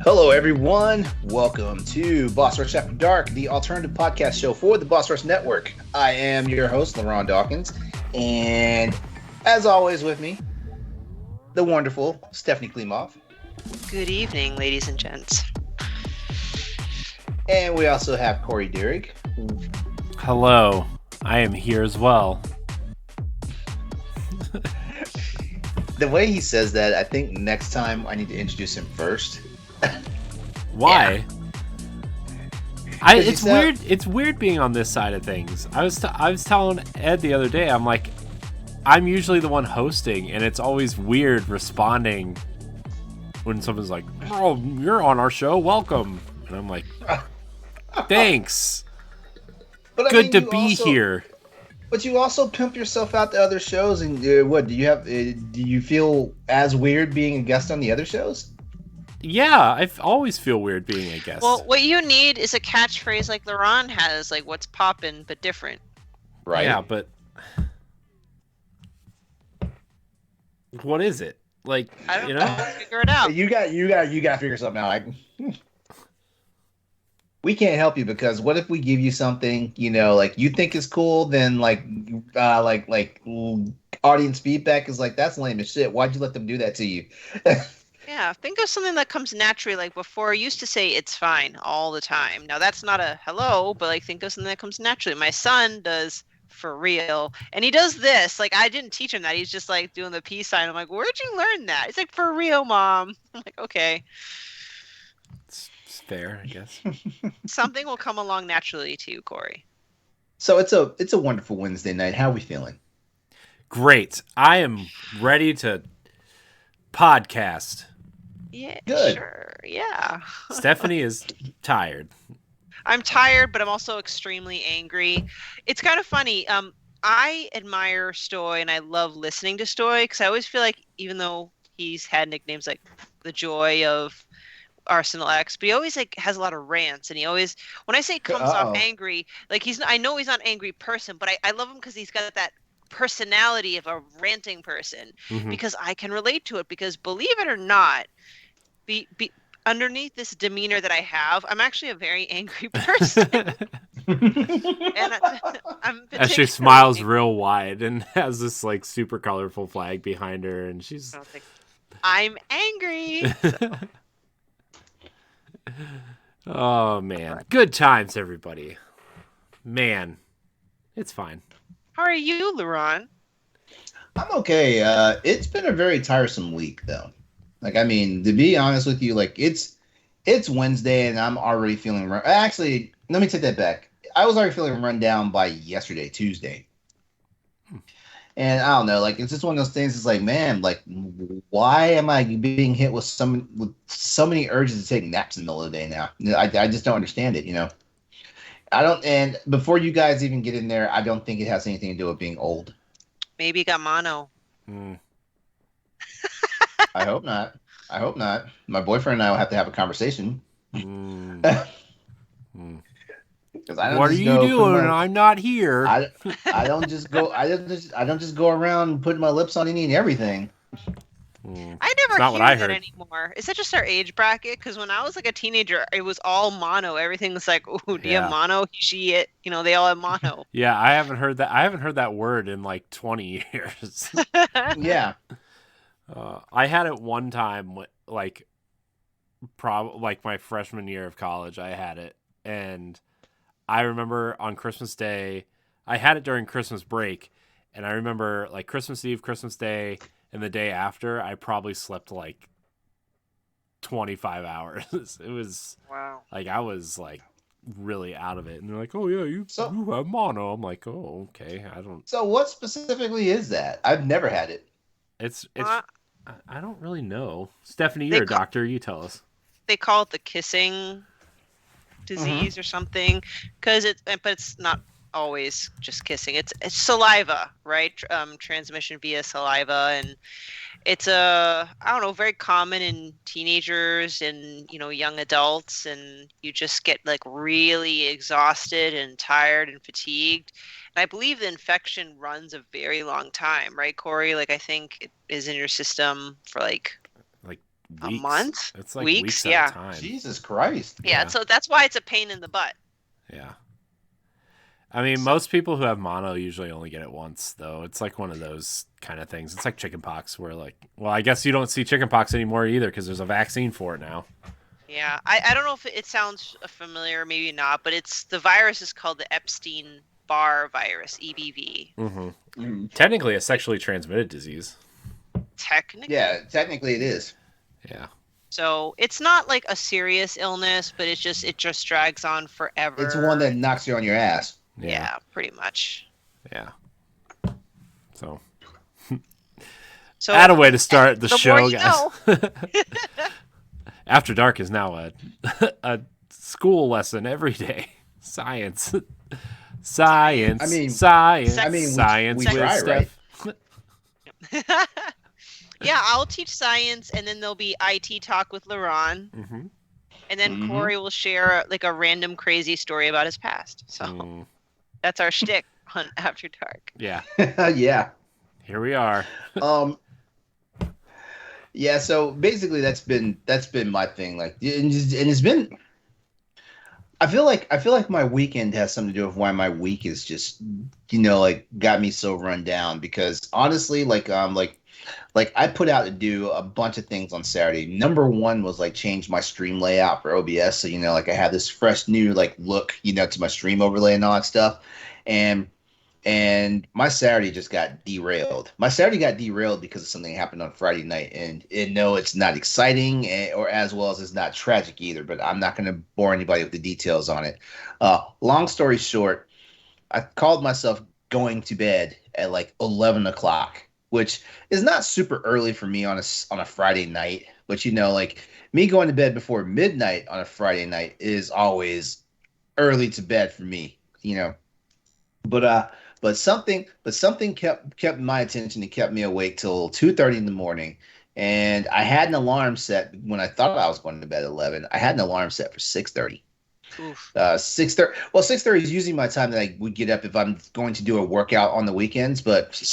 Hello, everyone. Welcome to Boss Rush After Dark, the alternative podcast show for the Boss Rush Network. I am your host, LeRon Dawkins, and as always, with me, the wonderful Stephanie Klimov. Good evening, ladies and gents. And we also have Corey Dierig. Hello, I am here as well. The way he says that, I think next time I need to introduce him first. Why? Yeah. It's weird. It's weird being on this side of things. I was telling Ed the other day. I'm like, I'm usually the one hosting, and it's always weird responding when someone's like, "Oh, you're on our show. Welcome." And I'm like, "Thanks. But Good to be here." But you also pimp yourself out to other shows, and what do you have? Do you feel as weird being a guest on the other shows? Yeah, I always feel weird being a guest. Well, what you need is a catchphrase like LeRon has, like "What's poppin'" but different. Right? Yeah, but what is it? Like, I don't you know. know? Figure it out. You got to figure something out. We can't help you because what if we give you something, like you think is cool, then audience feedback is like, that's lame as shit. Why'd you let them do that to you? Yeah, think of something that comes naturally. Like before, I used to say "it's fine" all the time. Now that's not a hello, but like think of something that comes naturally. My son does "for real," and he does this. Like I didn't teach him that. He's just like doing the peace sign. I'm like, where'd you learn that? He's like, "For real, mom." I'm like, okay. It's fair, I guess. Something will come along naturally to you, Corey. So it's a wonderful Wednesday night. How are we feeling? Great. I am ready to podcast. Yeah, Good. sure. Yeah. Stephanie is tired. I'm tired, but I'm also extremely angry. It's kind of funny. I admire Stoy and I love listening to Stoy because I always feel like even though he's had nicknames like the Joy of Arsenal X, but he always like has a lot of rants, and he always, when I say comes off angry, like I know he's not an angry person, but I love him because he's got that personality of a ranting person because I can relate to it because believe it or not, be underneath this demeanor that I have, I'm actually a very angry person. And I'm As she smiles real wide and has this like super colorful flag behind her, and she's I'm angry. Oh man, good times, everybody. Man, it's fine. How are you, LeRon? I'm okay. It's been a very tiresome week, though. Like, I mean, to be honest with you, like it's Wednesday and I'm already feeling actually, let me take that back. I was already feeling run down by yesterday, Tuesday. And I don't know, like it's just one of those things. It's like, man, like why am I being hit with so many urges to take naps in the middle of the day now? I just don't understand it, I don't. And before you guys even get in there, I don't think it has anything to do with being old. Maybe you got mono. I hope not. My boyfriend and I will have to have a conversation. What are you doing? I'm not here. I don't just go. I don't just go around putting my lips on any and everything. I never hear that anymore. Is that just our age bracket? Because when I was like a teenager, it was all mono. Everything was like, "Ooh, do you have mono? He, she, it." They all have mono. Yeah, I haven't heard that. I haven't heard that word in like 20 years. Yeah. I had it one time, like my freshman year of college. I had it, and I remember on Christmas Day, I had it during Christmas break, and I remember like Christmas Eve, Christmas Day, and the day after, I probably slept like 25 hours. It was wow. Like I was like really out of it, and they're like, "Oh yeah, you have mono." I'm like, "Oh okay, I don't." So what specifically is that? I've never had it. It's I don't really know. Stephanie, you're a doctor. You tell us. They call it the kissing disease or something, but it's not always just kissing. It's saliva, right? Transmission via saliva, and it's very common in teenagers and young adults, and you just get like really exhausted and tired and fatigued. And I believe the infection runs a very long time, right, Corey? Like I think it is in your system for like A month? It's like weeks weeks yeah. at a time. Jesus Christ. Yeah, so that's why it's a pain in the butt. Yeah. I mean, most people who have mono usually only get it once, though. It's like one of those kind of things. It's like chickenpox, where well, I guess you don't see chickenpox anymore either because there's a vaccine for it now. Yeah, I don't know if it sounds familiar, maybe not, but the virus is called the Epstein-Barr virus, EBV. Mm-hmm. Technically, a sexually transmitted disease. Technically? Yeah, technically it is. Yeah. So it's not like a serious illness, but it just drags on forever. It's one that knocks you on your ass. Yeah, pretty much. Yeah. So add a way to start the show, guys. After Dark is now a school lesson every day. Science. Science. I mean, science. We try, right? Yeah, I'll teach science, and then there'll be IT talk with LeRon. Mm-hmm. And then Corey will share like a random crazy story about his past. So that's our shtick on After Dark. Yeah. Yeah. Here we are. Yeah, so basically that's been my thing. Like, and it's been. I feel like my weekend has something to do with why my week is just, like got me so run down. Because honestly, like I put out to do a bunch of things on Saturday. Number one was like change my stream layout for OBS. So, like I have this fresh new like look, to my stream overlay and all that stuff. And my Saturday just got derailed. My Saturday got derailed because of something that happened on Friday night. And no, it's not exciting or as well as it's not tragic either, but I'm not going to bore anybody with the details on it. Long story short, I called myself going to bed at like 11 o'clock, which is not super early for me on a Friday night. But, like me going to bed before midnight on a Friday night is always early to bed for me, But something kept my attention and kept me awake till 2:30 in the morning. And I had an alarm set when I thought I was going to bed at 11. I had an alarm set for 6:30. 6:30. Well, 6:30 is usually my time that I would get up if I'm going to do a workout on the weekends. But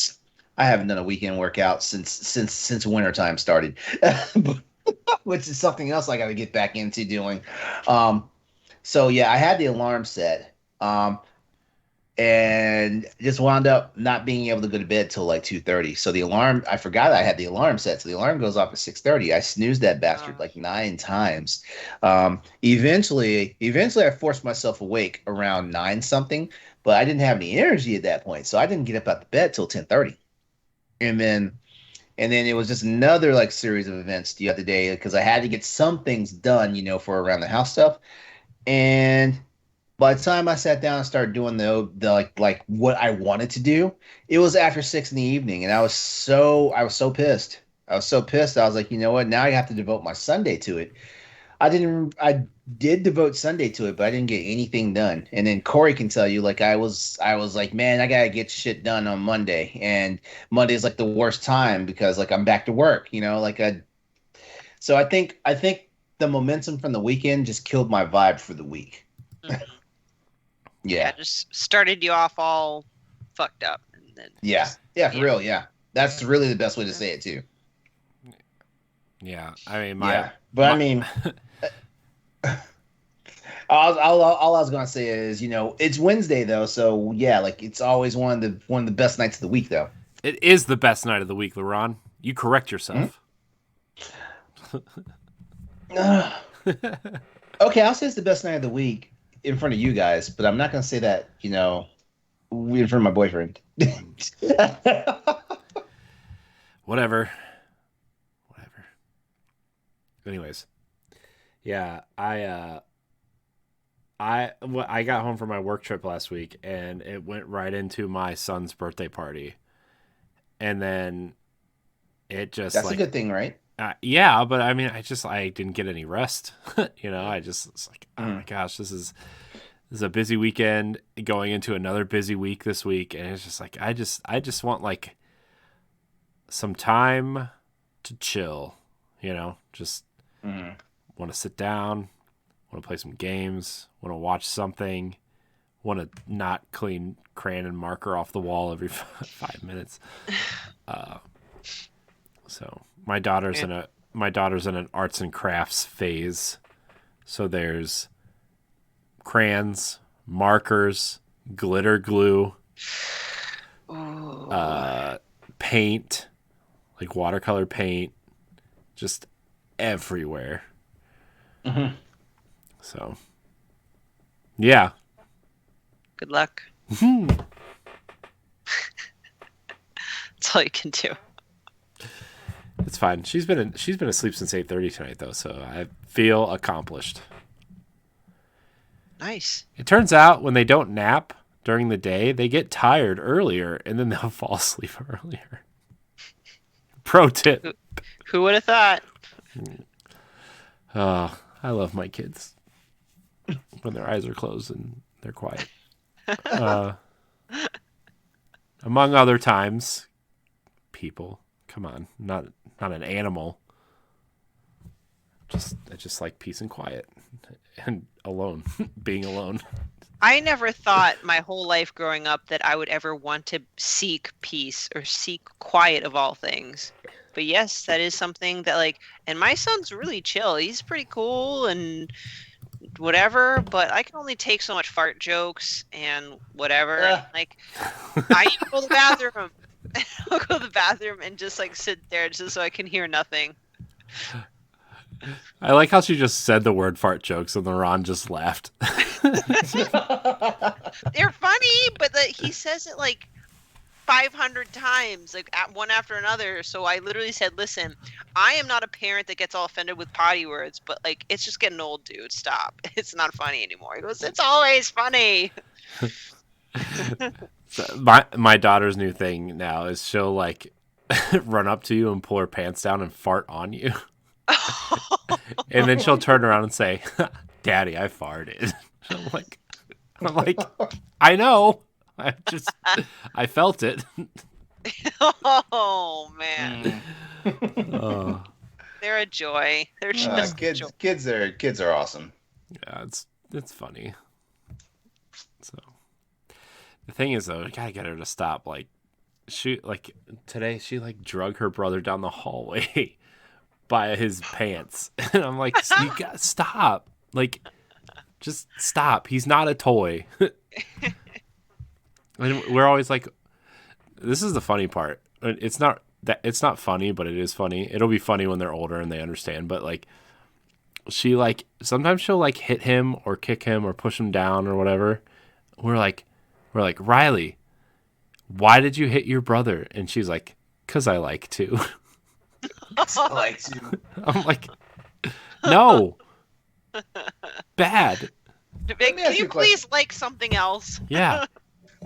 I haven't done a weekend workout since wintertime started, which is something else I got to get back into doing. So yeah, I had the alarm set. And just wound up not being able to go to bed till like 2:30. So the alarm, I forgot I had the alarm set. So the alarm goes off at 6:30. I snoozed that bastard like 9 times. Eventually I forced myself awake around 9 something, but I didn't have any energy at that point. So I didn't get up out of bed till 10:30. And then it was just another like series of events the other day because I had to get some things done, for around the house stuff. And by the time I sat down and started doing the like what I wanted to do, it was after 6 in the evening, and I was so pissed. I was so pissed. I was like, you know what? Now I have to devote my Sunday to it. I did devote Sunday to it, but I didn't get anything done. And then Corey can tell you, like I was like, man, I gotta get shit done on Monday, and Monday is like the worst time because like I'm back to work, So I think the momentum from the weekend just killed my vibe for the week. Mm-hmm. Yeah, just started you off all fucked up. And then for real, yeah. That's really the best way to say it too. Yeah, I mean, I mean, all I was gonna say is, it's Wednesday though, so yeah, like it's always one of the best nights of the week though. It is the best night of the week, LeRon. You correct yourself. Okay, I'll say it's the best night of the week in front of you guys, but I'm not gonna say that, in front of my boyfriend. Whatever. Anyways, yeah, I got home from my work trip last week, and it went right into my son's birthday party, and then it just that's a good thing, right? Yeah, but I mean, I didn't get any rest. I just was like, oh my gosh, this is a busy weekend going into another busy week this week, and it's just like I just want like some time to chill, just want to sit down, want to play some games, want to watch something, want to not clean crayon and marker off the wall every 5 minutes. So my daughter's my daughter's in an arts and crafts phase. So there's crayons, markers, glitter glue, paint, like watercolor paint, just everywhere. Mm-hmm. So, yeah. Good luck. That's all you can do. It's fine. She's been asleep since 8:30 tonight though, so I feel accomplished. Nice. It turns out when they don't nap during the day, they get tired earlier and then they'll fall asleep earlier. Pro tip. Who would have thought? Oh, I love my kids when their eyes are closed and they're quiet. Among other times, people. Come on, not an animal. I just like peace and quiet and alone, being alone. I never thought my whole life growing up that I would ever want to seek peace or seek quiet of all things. But yes, that is something that like, and my son's really chill. He's pretty cool and whatever, but I can only take so much fart jokes and whatever. And, like, I go to the bathroom. I'll go to the bathroom and just like sit there just so I can hear nothing. I like how she just said the word fart jokes and LeRon just laughed. They're funny, but he says it like 500 times, like one after another. So I literally said, listen, I am not a parent that gets all offended with potty words, but like, it's just getting old, dude. Stop. It's not funny anymore. He goes, it's always funny. So my daughter's new thing now is she'll like run up to you and pull her pants down and fart on you. And then she'll turn around and say, Daddy, I farted. I'm like, I know. I felt it. Oh man. They're a joy. They're just kids. joy. Kids are awesome. Yeah, it's funny. So the thing is though, I gotta get her to stop. Like today she like drug her brother down the hallway by his pants. And I'm like, you gotta stop. Like, just stop. He's not a toy. And we're always like, this is the funny part. It's not funny, but it is funny. It'll be funny when they're older and they understand. But like, she like sometimes she'll like hit him or kick him or push him down or whatever. We're like, Riley, why did you hit your brother? And she's like, 'cause I like to. I like to. I'm like, no, bad. Can you please like something else? Yeah.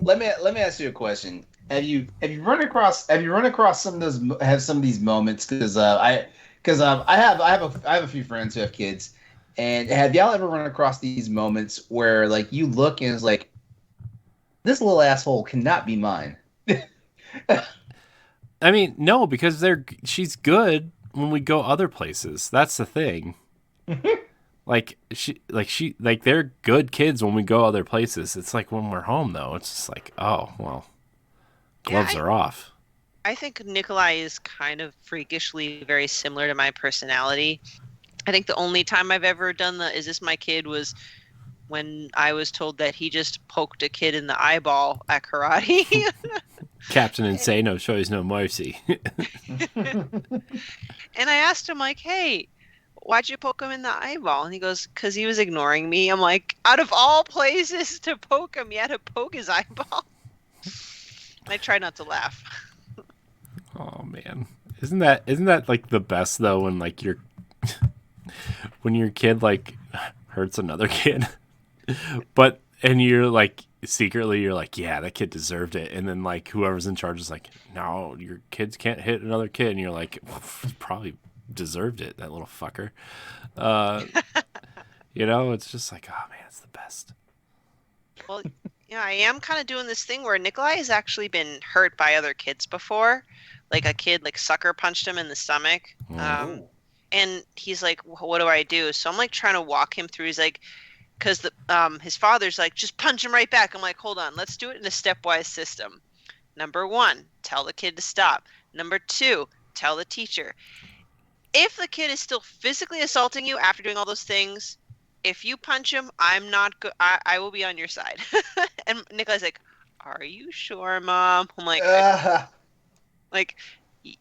Let me ask you a question. Have you run across some of these moments? Because I have a few friends who have kids, and have y'all ever run across these moments where like you look and it's like, this little asshole cannot be mine. I mean, no, because she's good when we go other places. That's the thing. They're good kids when we go other places. It's like when we're home though, it's just like, oh well, gloves are off. I think Nikolai is kind of freakishly very similar to my personality. I think the only time I've ever done the "is this my kid" was when I was told that he just poked a kid in the eyeball at karate. Captain Insano shows no mercy. And I asked him, like, hey, why'd you poke him in the eyeball? And he goes, 'cause he was ignoring me. I'm like, out of all places to poke him, you had to poke his eyeball? I try not to laugh. Oh, man. Isn't that like the best, though, when, like, when your kid, like, hurts another kid? And you're, like, secretly you're like, yeah, that kid deserved it, and then like whoever's in charge is like, no, your kids can't hit another kid, and you're like, probably deserved it, that little fucker. It's just like, oh man, it's the best. Well, I am kind of doing this thing where Nikolai has actually been hurt by other kids before, like a kid like sucker punched him in the stomach. And he's like, what do I do? So I'm like trying to walk him through. He's like, because his father's like, just punch him right back. I'm like, hold on, let's do it in a stepwise system. Number 1, tell the kid to stop. Number 2, tell the teacher. if the kid is still physically assaulting you after doing all those things, if you punch him, I'm not good. I will be on your side. And Nikolai's like, "Are you sure, Mom?" I'm like,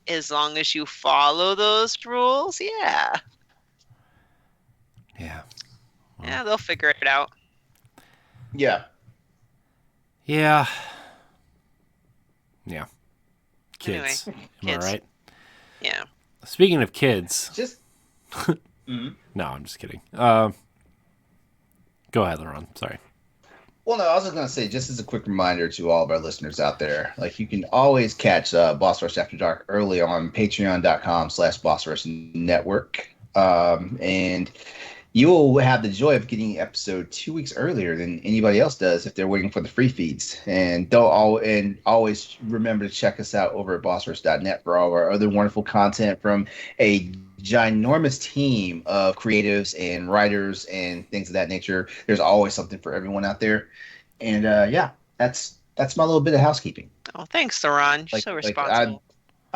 as long as you follow those rules, yeah. Yeah. Well. Yeah, they'll figure it out. Yeah. Yeah. Yeah. Kids. Anyway, Am kids. I right? Yeah. Speaking of kids. Just. No, I'm just kidding. Go ahead, LeRon. Sorry. Well, no, I was just going to say, just as a quick reminder to all of our listeners out there, like you can always catch Boss Rush After Dark early on patreon.com/Boss Rush Network. And you will have the joy of getting the episode 2 weeks earlier than anybody else does if they're waiting for the free feeds. And always remember to check us out over at bossrush.net for all of our other wonderful content from a ginormous team of creatives and writers and things of that nature. There's always something for everyone out there. And yeah, that's my little bit of housekeeping. Oh, thanks, LeRon. You're so responsible.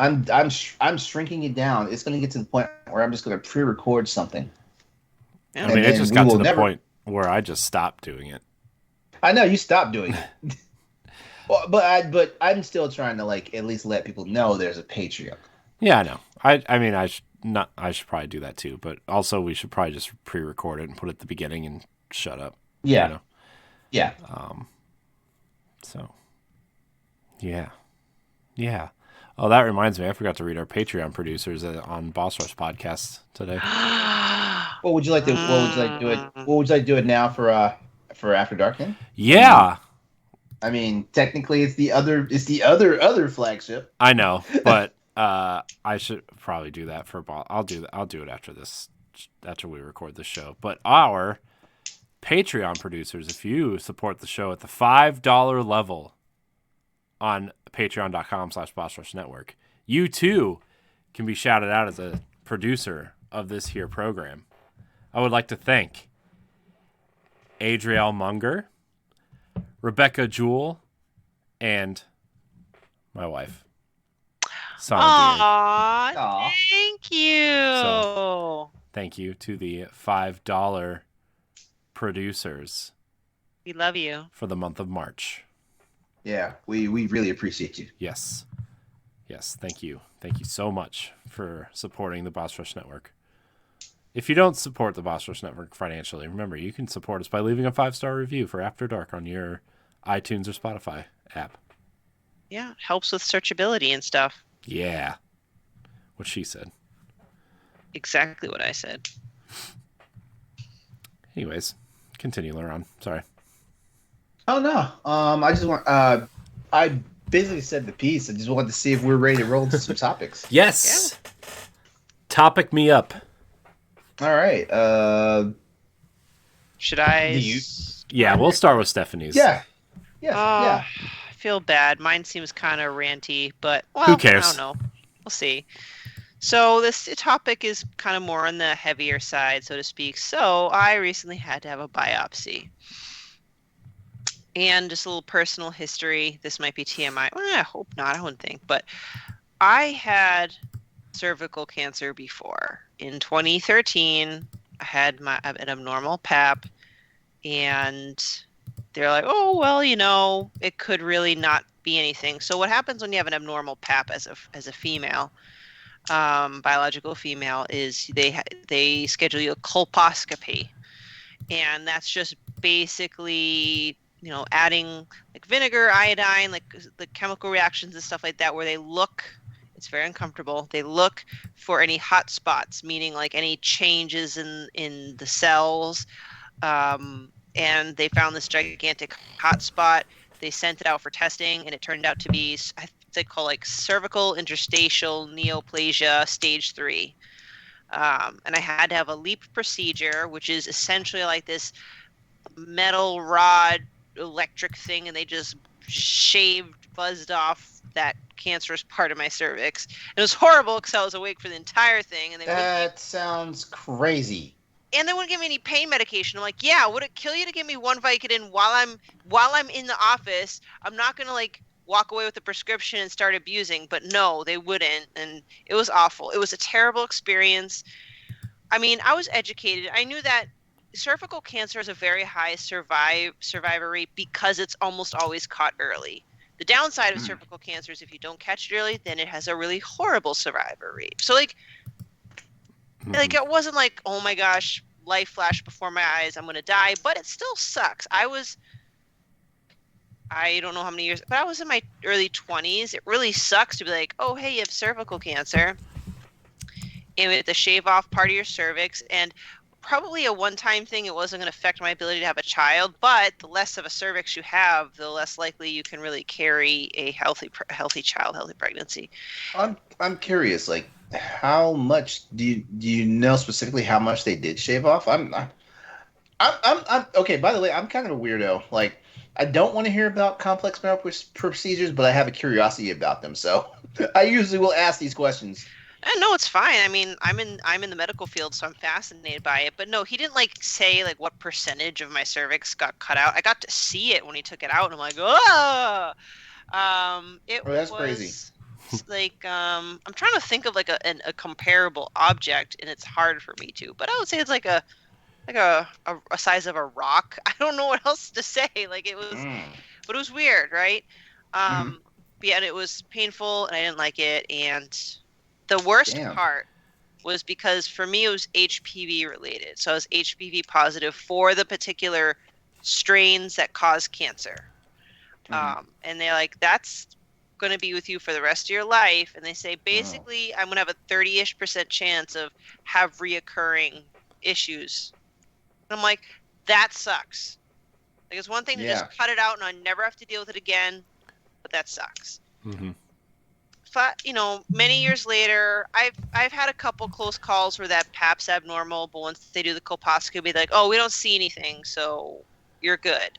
I'm shrinking it down. It's going to get to the point where I'm just going to pre-record something. I mean, it just got to the point where I just stopped doing it. I know you stopped doing it. Well, but I'm still trying to like at least let people know there's a Patreon. Yeah, I know. I mean, I should probably do that too, but also we should probably just pre-record it and put it at the beginning and shut up. Yeah. You know? Yeah. So. Yeah. Yeah. Oh, that reminds me. I forgot to read our Patreon producers on Boss Rush podcast today. What would you like to do it? What would you like to do it now for After Dark then? Yeah. I mean, technically, it's the other flagship. I know, but I should probably do that for Boss. I'll do it after we record the show. But our Patreon producers, if you support the show at the $5 level on patreon.com/BossRushNetwork, you too can be shouted out as a producer of this here program. I would like to thank Adrielle Munger, Rebecca Jewell, and my wife. Aww, thank you. So, thank you to the $5 producers. We love you. For the month of March. Yeah, we really appreciate you. Yes. Yes, thank you. Thank you so much for supporting the Boss Rush Network. If you don't support the Boss Rush Network financially, remember, you can support us by leaving a 5-star review for After Dark on your iTunes or Spotify app. Yeah, it helps with searchability and stuff. Yeah. What she said. Exactly what I said. Anyways, continue, LeRon. Sorry. Oh, no. I just want... I basically said the piece. I just wanted to see if we're ready to roll into some topics. Yes! Yeah. Topic me up. All right. Should I... Yeah, we'll start with Stephanie's. Yeah. Yeah. I feel bad. Mine seems kind of ranty, but... Well, who cares? I don't know. We'll see. So this topic is kind of more on the heavier side, so to speak. So I recently had to have a biopsy. And just a little personal history. This might be TMI. Well, I hope not. I wouldn't think. But I had cervical cancer before. In 2013, I had an abnormal pap. And they're like, oh, well, it could really not be anything. So what happens when you have an abnormal pap as a female, biological female, is they schedule you a colposcopy. And that's just basically... adding like vinegar, iodine, like the chemical reactions and stuff like that, where they look, it's very uncomfortable. They look for any hot spots, meaning like any changes in the cells. And they found this gigantic hot spot. They sent it out for testing, and it turned out to be, they call like cervical interstitial neoplasia stage 3. And I had to have a LEAP procedure, which is essentially like this metal rod electric thing, and they just buzzed off that cancerous part of my cervix. And it was horrible because I was awake for the entire thing. And that sounds crazy. And they wouldn't give me any pain medication. I'm like, yeah, would it kill you to give me one Vicodin while I'm in the office? I'm not gonna like walk away with a prescription and start abusing, but no, they wouldn't. And it was awful. It was a terrible experience. I mean, I was educated. I knew that cervical cancer has a very high survivor rate because it's almost always caught early. The downside of cervical cancer is if you don't catch it early, then it has a really horrible survivor rate. So like it wasn't like, oh my gosh, life flashed before my eyes, I'm going to die, but it still sucks. I don't know how many years, but I was in my early 20s. It really sucks to be like, oh, hey, you have cervical cancer. And we have to shave off part of your cervix. And probably a one-time thing. It wasn't going to affect my ability to have a child. But the less of a cervix you have, the less likely you can really carry a healthy child, healthy pregnancy. I'm curious, like, how much do you know specifically how much they did shave off? I'm okay. By the way, I'm kind of a weirdo. Like, I don't want to hear about complex medical procedures, but I have a curiosity about them. So I usually will ask these questions. No, it's fine. I mean, I'm in the medical field, so I'm fascinated by it. But no, he didn't like say like what percentage of my cervix got cut out. I got to see it when he took it out, and I'm like, oh, That's crazy. Like I'm trying to think of like a comparable object, and it's hard for me to. But I would say it's like a size of a rock. I don't know what else to say. Like it was, but it was weird, right? But yeah, and it was painful, and I didn't like it. And the worst part was because for me it was HPV related. So I was HPV positive for the particular strains that cause cancer. And they're like, that's going to be with you for the rest of your life. And they say basically I'm going to have a 30-ish% chance of have reoccurring issues. And I'm like, that sucks. Like it's one thing to just cut it out and I never have to deal with it again, but that sucks. But many years later, I've had a couple close calls where that Pap's abnormal, but once they do the colposcopy, they're like, oh, we don't see anything, so you're good.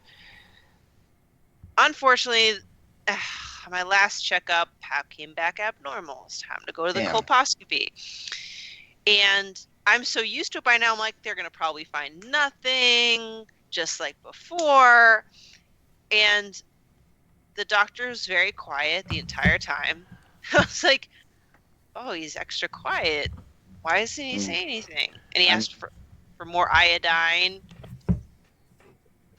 Unfortunately, my last checkup, Pap came back abnormal. It's time to go to the colposcopy. And I'm so used to it by now, I'm like, they're going to probably find nothing, just like before. And the doctor's very quiet the entire time. I was like, oh, he's extra quiet. Why doesn't he say anything? And he asked for more iodine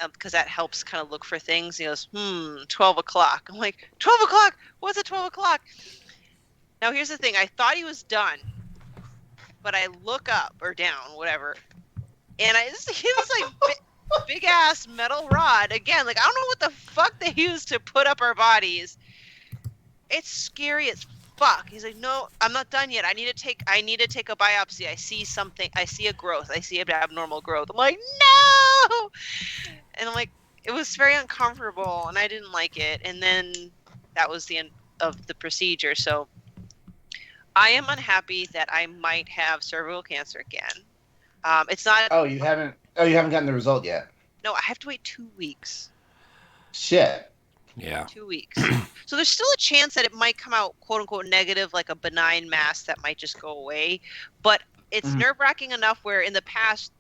because that helps kind of look for things. He goes, 12 o'clock. I'm like, 12 o'clock? What's at 12 o'clock? Now, here's the thing. I thought he was done, but I look up or down, whatever, and he was like big-ass metal rod. Again, like, I don't know what the fuck they use to put up our bodies. It's scary as fuck. He's like, no, I'm not done yet. I need to take a biopsy. I see something. I see a growth. I see an abnormal growth. I'm like, no. And I'm like, it was very uncomfortable, and I didn't like it. And then that was the end of the procedure. So I am unhappy that I might have cervical cancer again. It's not. Oh, you haven't gotten the result yet. No, I have to wait 2 weeks. Shit. Yeah. 2 weeks. So there's still a chance that it might come out quote unquote negative, like a benign mass that might just go away. But it's nerve-wracking enough where in the past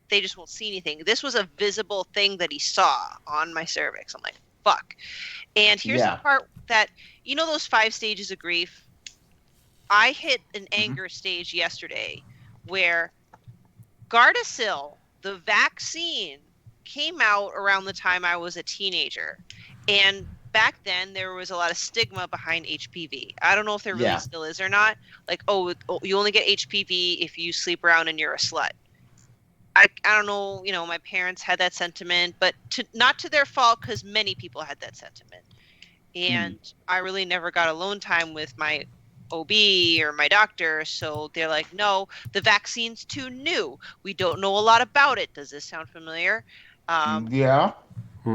they just won't see anything. This was a visible thing that he saw on my cervix. I'm like, fuck. And here's the part that, those 5 stages of grief? I hit an anger stage yesterday where Gardasil, the vaccine, came out around the time I was a teenager. And back then there was a lot of stigma behind HPV. I don't know if there really still is or not. Like, oh, you only get HPV if you sleep around and you're a slut. I don't know, my parents had that sentiment, but not to their fault because many people had that sentiment. And I really never got alone time with my OB or my doctor, so they're like, no, the vaccine's too new. We don't know a lot about it. Does this sound familiar? Yeah.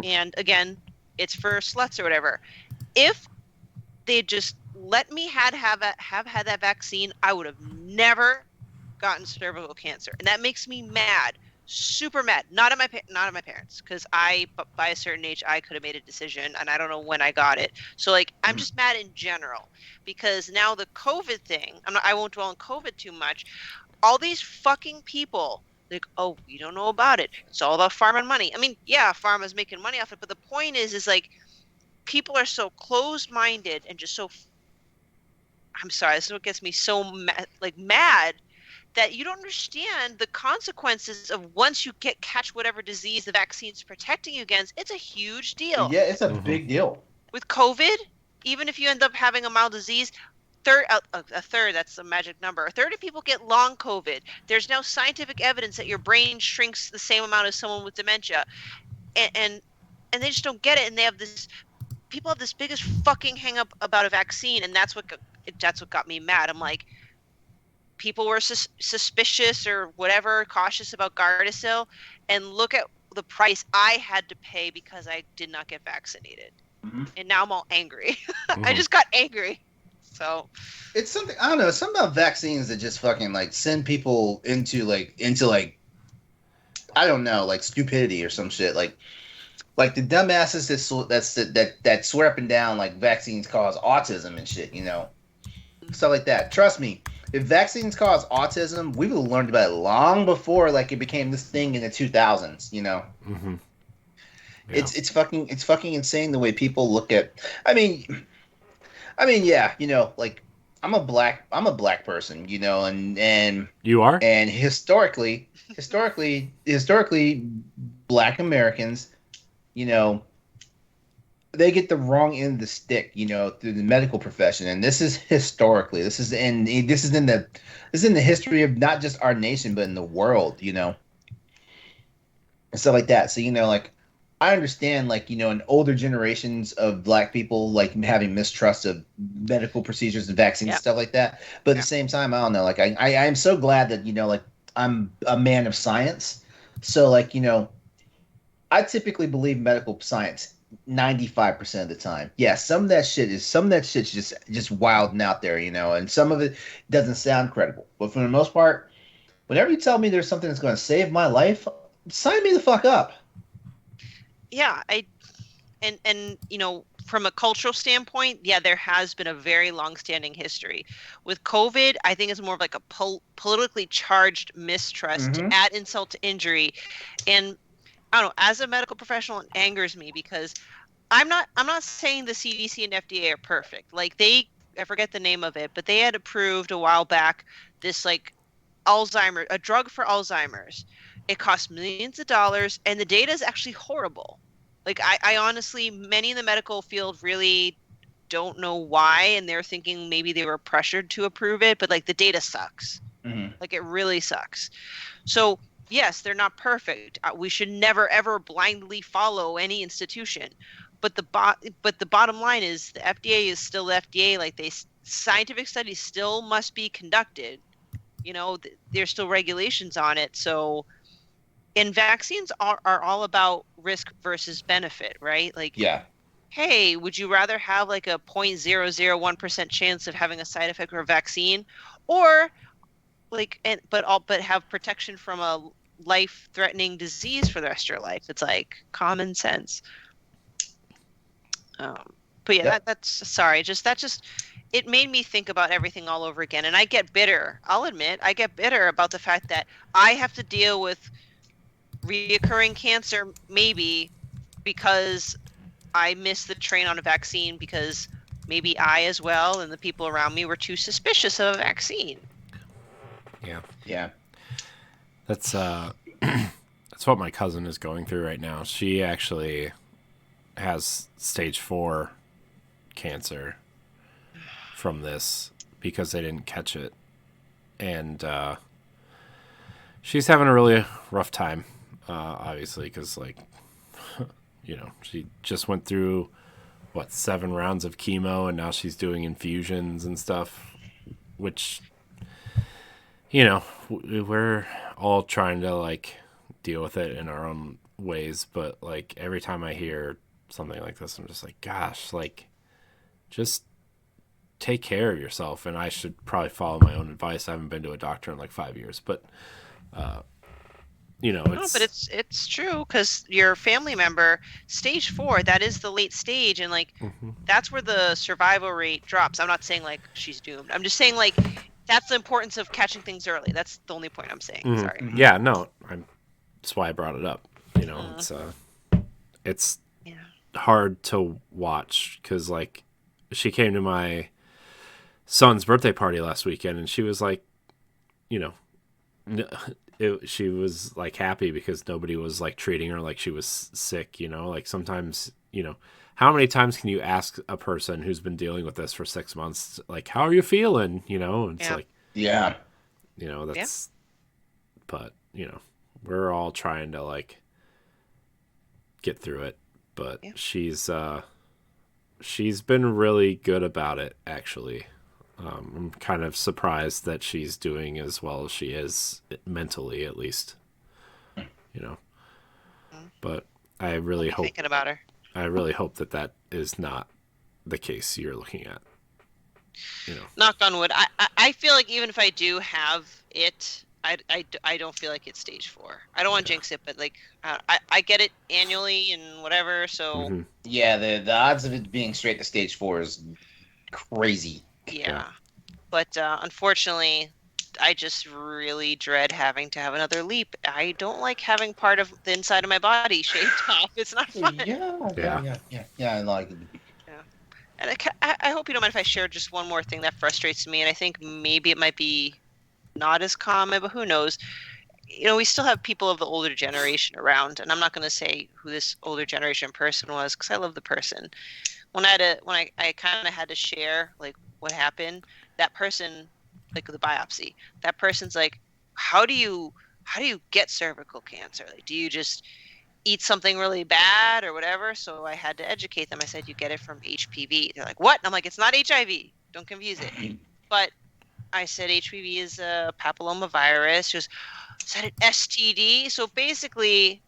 And again, it's for sluts or whatever. If they just let me have had that vaccine, I would have never gotten cervical cancer, and that makes me mad, super mad. Not at my parents, because by a certain age I could have made a decision, and I don't know when I got it. So like, I'm just mad in general because now the COVID thing. I won't dwell on COVID too much. All these fucking people. Like, oh, we don't know about it. It's all about pharma and money. I mean, yeah, pharma's making money off it, but the point is like, people are so closed-minded and just so, I'm sorry, this is what gets me so mad that you don't understand the consequences of once you catch whatever disease the vaccine's protecting you against. It's a huge deal. Yeah, it's a big deal. With COVID, even if you end up having a mild disease, a third, that's the magic number. A third of people get long COVID. There's now scientific evidence that your brain shrinks the same amount as someone with dementia. And they just don't get it. And people have this biggest fucking hang up about a vaccine. And that's what got me mad. I'm like, people were suspicious or whatever, cautious about Gardasil, and look at the price I had to pay because I did not get vaccinated. Mm-hmm. And now I'm all angry. Mm-hmm. I just got angry. So it's something, I don't know, something about vaccines that just fucking like send people into I don't know, like stupidity or some shit. Like the dumbasses that swear up and down like vaccines cause autism and shit, you know, stuff like that. Trust me, if vaccines cause autism, we would have learned about it long before like it became this thing in the 2000s, you know. Mm-hmm. Yeah. It's fucking insane the way people look at. I mean, yeah, you know, like I'm a black person, you know, and you are, and historically, Black Americans, you know, they get the wrong end of the stick, you know, through the medical profession, and this is historically, this is in the history of not just our nation but in the world, you know, and stuff like that. So, you know, like I understand, like, you know, in older generations of Black people, like having mistrust of medical procedures and vaccines and stuff like that. But at the same time, I don't know, like I am so glad that, you know, like I'm a man of science, so like, you know, I typically believe medical science 95% of the time. Yeah, some of that shit's just wild and out there, you know, and some of it doesn't sound credible. But for the most part, whenever you tell me there's something that's going to save my life, sign me the fuck up. Yeah, and you know, from a cultural standpoint, yeah, there has been a very long-standing history. With COVID, I think it's more of like a politically charged mistrust to add insult to injury. And I don't know, as a medical professional, it angers me because I'm not saying the CDC and FDA are perfect. Like I forget the name of it, but they had approved a while back this like a drug for Alzheimer's. It costs millions of dollars, and the data is actually horrible. Like I honestly, many in the medical field really don't know why, and they're thinking maybe they were pressured to approve it, but like the data sucks. Mm-hmm. Like it really sucks. So yes, they're not perfect. We should never ever blindly follow any institution. But the bottom line is the FDA is still the FDA. Like scientific studies still must be conducted. You know, there's still regulations on it. So, and vaccines are all about risk versus benefit, right? Like, yeah. Hey, would you rather have like a 0.001% chance of having a side effect or a vaccine, or like, but have protection from a life-threatening disease for the rest of your life? It's like common sense. But yeah, it made me think about everything all over again, and I get bitter. I'll admit, I get bitter about the fact that I have to deal with reoccurring cancer, maybe because I missed the train on a vaccine, because maybe I as well and the people around me were too suspicious of a vaccine. Yeah. That's what my cousin is going through right now. She actually has stage 4 cancer from this because they didn't catch it. And she's having a really rough time, obviously, because, like, you know, she just went through, 7 rounds of chemo, and now she's doing infusions and stuff, which, you know, we're all trying to, like, deal with it in our own ways. But, like, every time I hear something like this, I'm just like, gosh, like, just take care of yourself. And I should probably follow my own advice. I haven't been to a doctor in like 5 years, but you know, but it's true, because your family member, stage 4, that is the late stage, and like that's where the survival rate drops. I'm not saying like she's doomed. I'm just saying like that's the importance of catching things early. That's the only point I'm saying. Sorry. Yeah, no, that's why I brought it up. You know, it's hard to watch because like she came to my son's birthday party last weekend and she was like, you know, she was like happy because nobody was like treating her like she was sick, you know, like sometimes, you know, how many times can you ask a person who's been dealing with this for 6 months, like, how are you feeling? You know, and it's like, yeah, you know, but you know, we're all trying to like get through it, but she's been really good about it actually. I'm kind of surprised that she's doing as well as she is mentally, at least, you know, but I really hope thinking about her. I really hope that is not the case you're looking at, you know. Knock on wood. I feel like even if I do have it, I don't feel like it's stage 4. I don't want to jinx it, but like I get it annually and whatever. So yeah, the odds of it being straight to stage 4 is crazy. Yeah. But unfortunately, I just really dread having to have another leap. I don't like having part of the inside of my body shaved off. It's not fun. Yeah. I like it. And I hope you don't mind if I share just one more thing that frustrates me, and I think maybe it might be not as common, but who knows? You know, we still have people of the older generation around, and I'm not going to say who this older generation person was because I love the person. When I kind of had to share like what happened, that person, like the biopsy, that person's like, how do you get cervical cancer? Like, do you just eat something really bad or whatever? So I had to educate them. I said, you get it from HPV. They're like, what? And I'm like, it's not HIV. Don't confuse it. But I said HPV is a papillomavirus. She goes, is that an STD? So basically,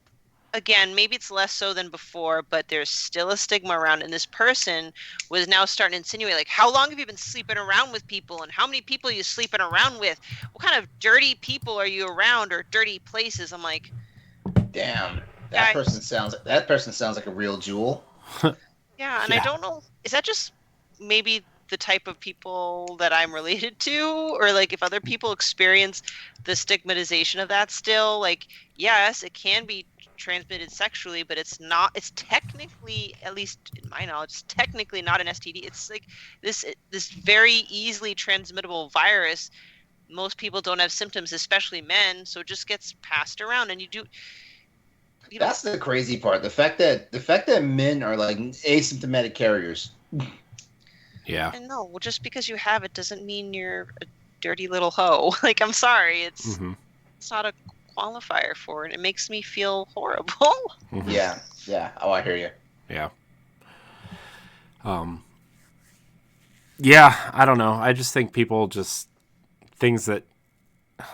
again, maybe it's less so than before, but there's still a stigma around. And this person was now starting to insinuate, like, how long have you been sleeping around with people? And how many people are you sleeping around with? What kind of dirty people are you around, or dirty places? I'm like, damn. That person sounds like a real jewel. Yeah, and I don't know, is that just maybe the type of people that I'm related to, or like if other people experience the stigmatization of that still? Like, yes, it can be transmitted sexually, but it's technically, at least in my knowledge, it's technically not an STD. It's like this very easily transmittable virus. Most people don't have symptoms, especially men, so it just gets passed around, and that's the crazy part. The fact that men are like asymptomatic carriers. Yeah. And no, well, just because you have it doesn't mean you're a dirty little hoe. Like, I'm sorry, it's not a qualifier for it. It makes me feel horrible. Yeah. Oh, I hear you. Yeah. Yeah, I don't know. I just think people things that,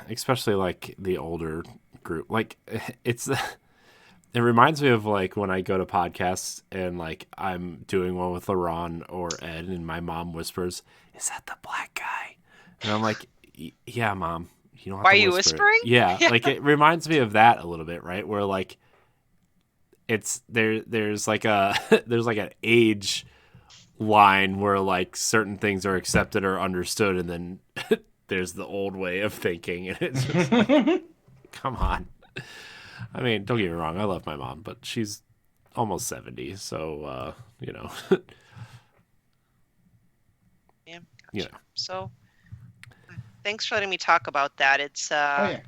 especially like the older group, like it reminds me of like when I go to podcasts and like I'm doing one with LeRon or Ed and my mom whispers, "Is that the black guy?" And I'm like, "Yeah, Mom. You don't have Why to are you whisper whispering?" Yeah, like it reminds me of that a little bit, right? Where like it's there's like there's like an age line where like certain things are accepted or understood, and then there's the old way of thinking, and it's just like, come on. I mean, don't get me wrong, I love my mom, but she's almost 70, so you know. Yeah. Gotcha. Yeah. So thanks for letting me talk about that. It's I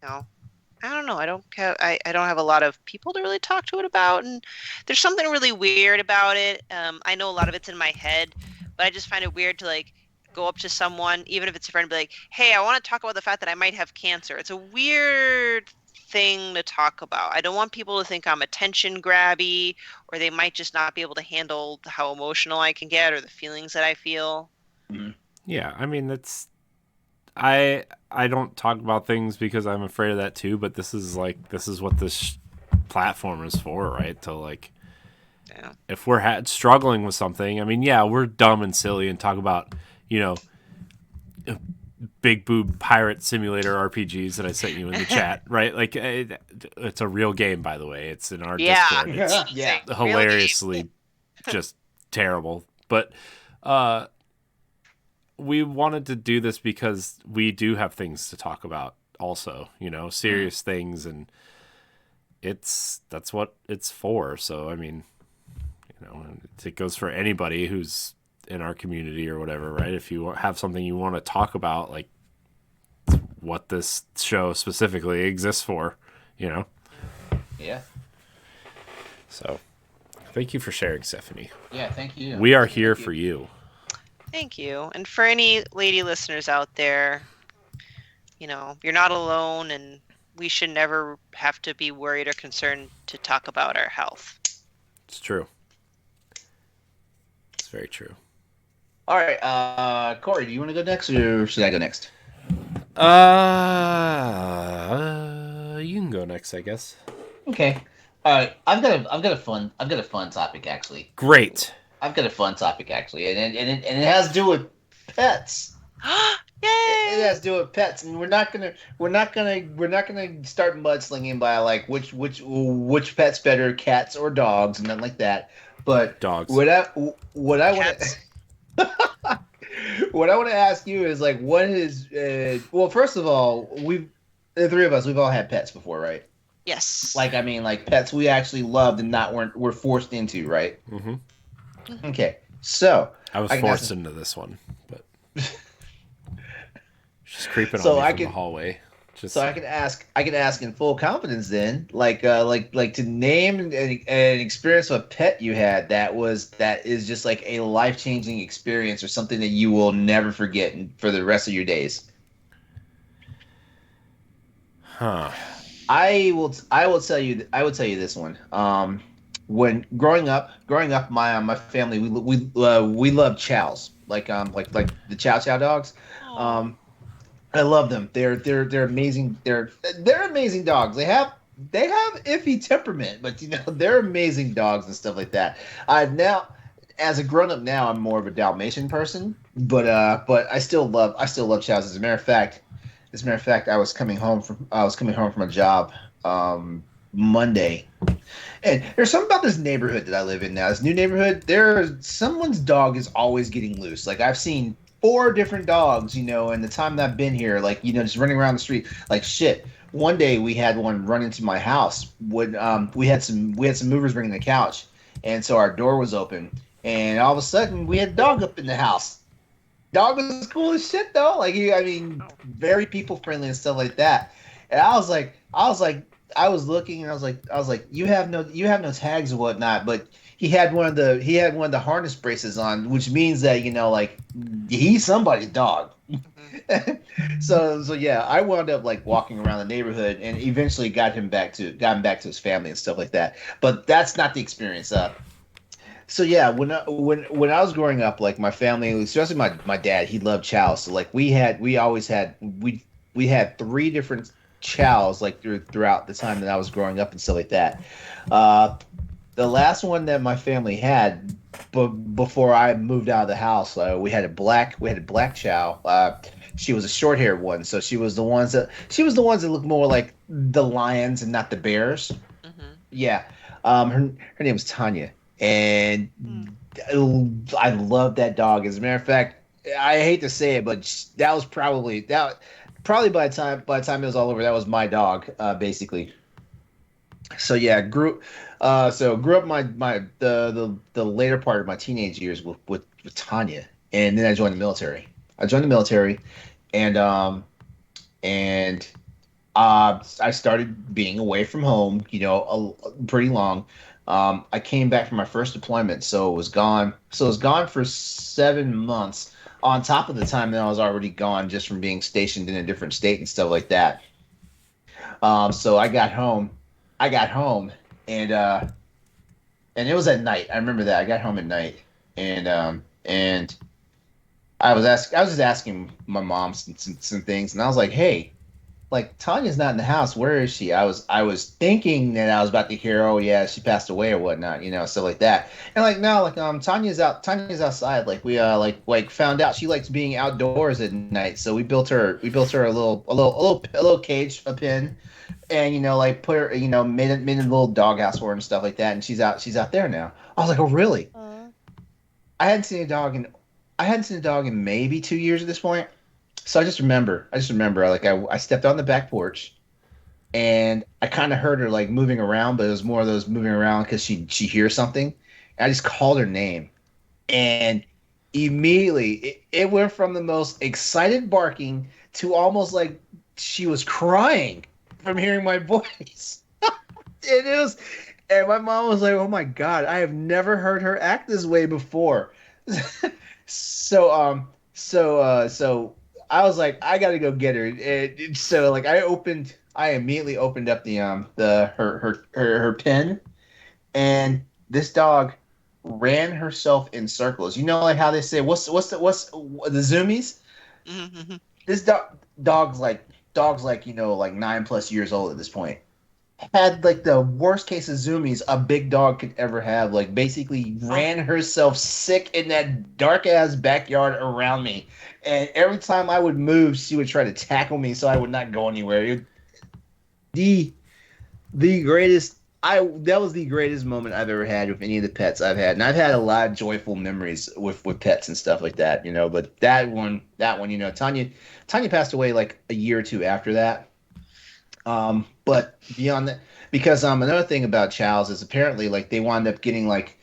don't know. I don't have a lot of people to really talk to it about, and there's something really weird about it. I know a lot of it's in my head, but I just find it weird to like go up to someone, even if it's a friend, and be like, "Hey, I want to talk about the fact that I might have cancer." It's a weird thing to talk about. I don't want people to think I'm attention grabby, or they might just not be able to handle how emotional I can get or the feelings that I feel. Yeah, I mean I don't talk about things because I'm afraid of that too, but this is what this platform is for, right? To like, if we're struggling with something, I mean, yeah, we're dumb and silly and talk about, you know, big boob pirate simulator RPGs that I sent you in the chat, right? Like it's a real game, by the way. It's in our Discord. It's hilariously just terrible. But we wanted to do this because we do have things to talk about also, you know, serious things, and that's what it's for. So I mean, You know, and it goes for anybody who's in our community or whatever, right? If you have something you want to talk about, like what this show specifically exists for, you know? Yeah. So, thank you for sharing, Stephanie. Yeah, thank you. We are here for you. Thank you. And for any lady listeners out there, you know, you're not alone, and we should never have to be worried or concerned to talk about our health. It's true. It's very true. All right, Corey, do you want to go next, or should I go next? You can go next, I guess. Okay. All right, I've got a fun topic actually. Great. I've got a fun topic actually, and it has to do with pets. Yay! It has to do with pets, and we're not gonna start mudslinging by like which pet's better, cats or dogs, and nothing like that. But dogs. What I want to what I want to ask you is like, what is well, first of all, the three of us, we've all had pets before, right? Yes. Like, I mean, like pets we actually loved and we're forced into, right? Mm-hmm. Okay, so I was forced into this one, but she's creeping on me from the hallway. So I can ask in full confidence then, like to name an experience of a pet you had that is just like a life-changing experience or something that you will never forget for the rest of your days. Huh. I will tell you this one. When growing up, my family we love chows, like the chow chow dogs. I love them. They're amazing. They're amazing dogs. They have iffy temperament, but you know they're amazing dogs and stuff like that. I've now, as a grown up now, I'm more of a Dalmatian person, but I still love chows. As a matter of fact, I was coming home from a job Monday, and there's something about this neighborhood that I live in now. This new neighborhood, someone's dog is always getting loose. Like I've seen 4 different dogs, you know, in the time that I've been here, like, you know, just running around the street like shit. One day we had one run into my house when we had some movers bringing the couch, and so our door was open, and all of a sudden we had a dog up in the house. Dog was cool as shit though, like very people friendly and stuff like that. And I was looking and I was like, you have no tags or whatnot, but he had one of the harness braces on, which means that, you know, like he's somebody's dog. so yeah, I wound up like walking around the neighborhood and eventually got him back to his family and stuff like that. But that's not the experience. So yeah, when I was growing up, like my family, especially my dad, he loved chows. So like we had 3 different chows like throughout the time that I was growing up and stuff like that. The last one that my family had before I moved out of the house, we had a black chow. She was a short-haired one, so she was the ones that looked more like the lions and not the bears. Mm-hmm. Yeah. Her name was Tanya, and I love that dog. As a matter of fact, I hate to say it, but that was probably by the time it was all over, that was my dog, basically. So yeah, grew up the later part of my teenage years with Tanya, and then I joined the military. And I started being away from home, you know, pretty long. I came back from my first deployment, so it was gone. So it was gone for 7 months, on top of the time that I was already gone just from being stationed in a different state and stuff like that. So I got home, and it was at night. I remember that. I got home at night, and I was just asking my mom some things, and I was like, "Hey, like Tanya's not in the house. Where is she?" I was thinking that I was about to hear, "Oh yeah, she passed away or whatnot," you know, stuff like that. And like no, like Tanya's outside. Like we like found out she likes being outdoors at night, so we built her a little cage, a pen. And you know, like put her, you know, made a little doghouse for her and stuff like that, and she's out there now. I was like, oh really? I hadn't seen a dog in maybe 2 years at this point. So I just remember like I stepped on the back porch, and I kind of heard her like moving around, but it was more of those moving around because she hears something, And I just called her name, and immediately it went from the most excited barking to almost like she was crying from hearing my voice. It is, and my mom was like, "Oh my god, I have never heard her act this way before." So I was like, I gotta go get her. So like I immediately opened up the her pen, and this dog ran herself in circles. You know, like how they say, what's the zoomies? Mm-hmm. This dog's like, you know, like 9+ years old at this point. Had like the worst case of zoomies a big dog could ever have. Like basically ran herself sick in that dark ass backyard around me. And every time I would move, she would try to tackle me so I would not go anywhere. The the greatest I that was the greatest moment I've ever had with any of the pets I've had. And I've had a lot of joyful memories with pets and stuff like that, you know, but that one, you know, Tanya passed away like a year or two after that. But beyond that, because another thing about chows is apparently like they wind up getting like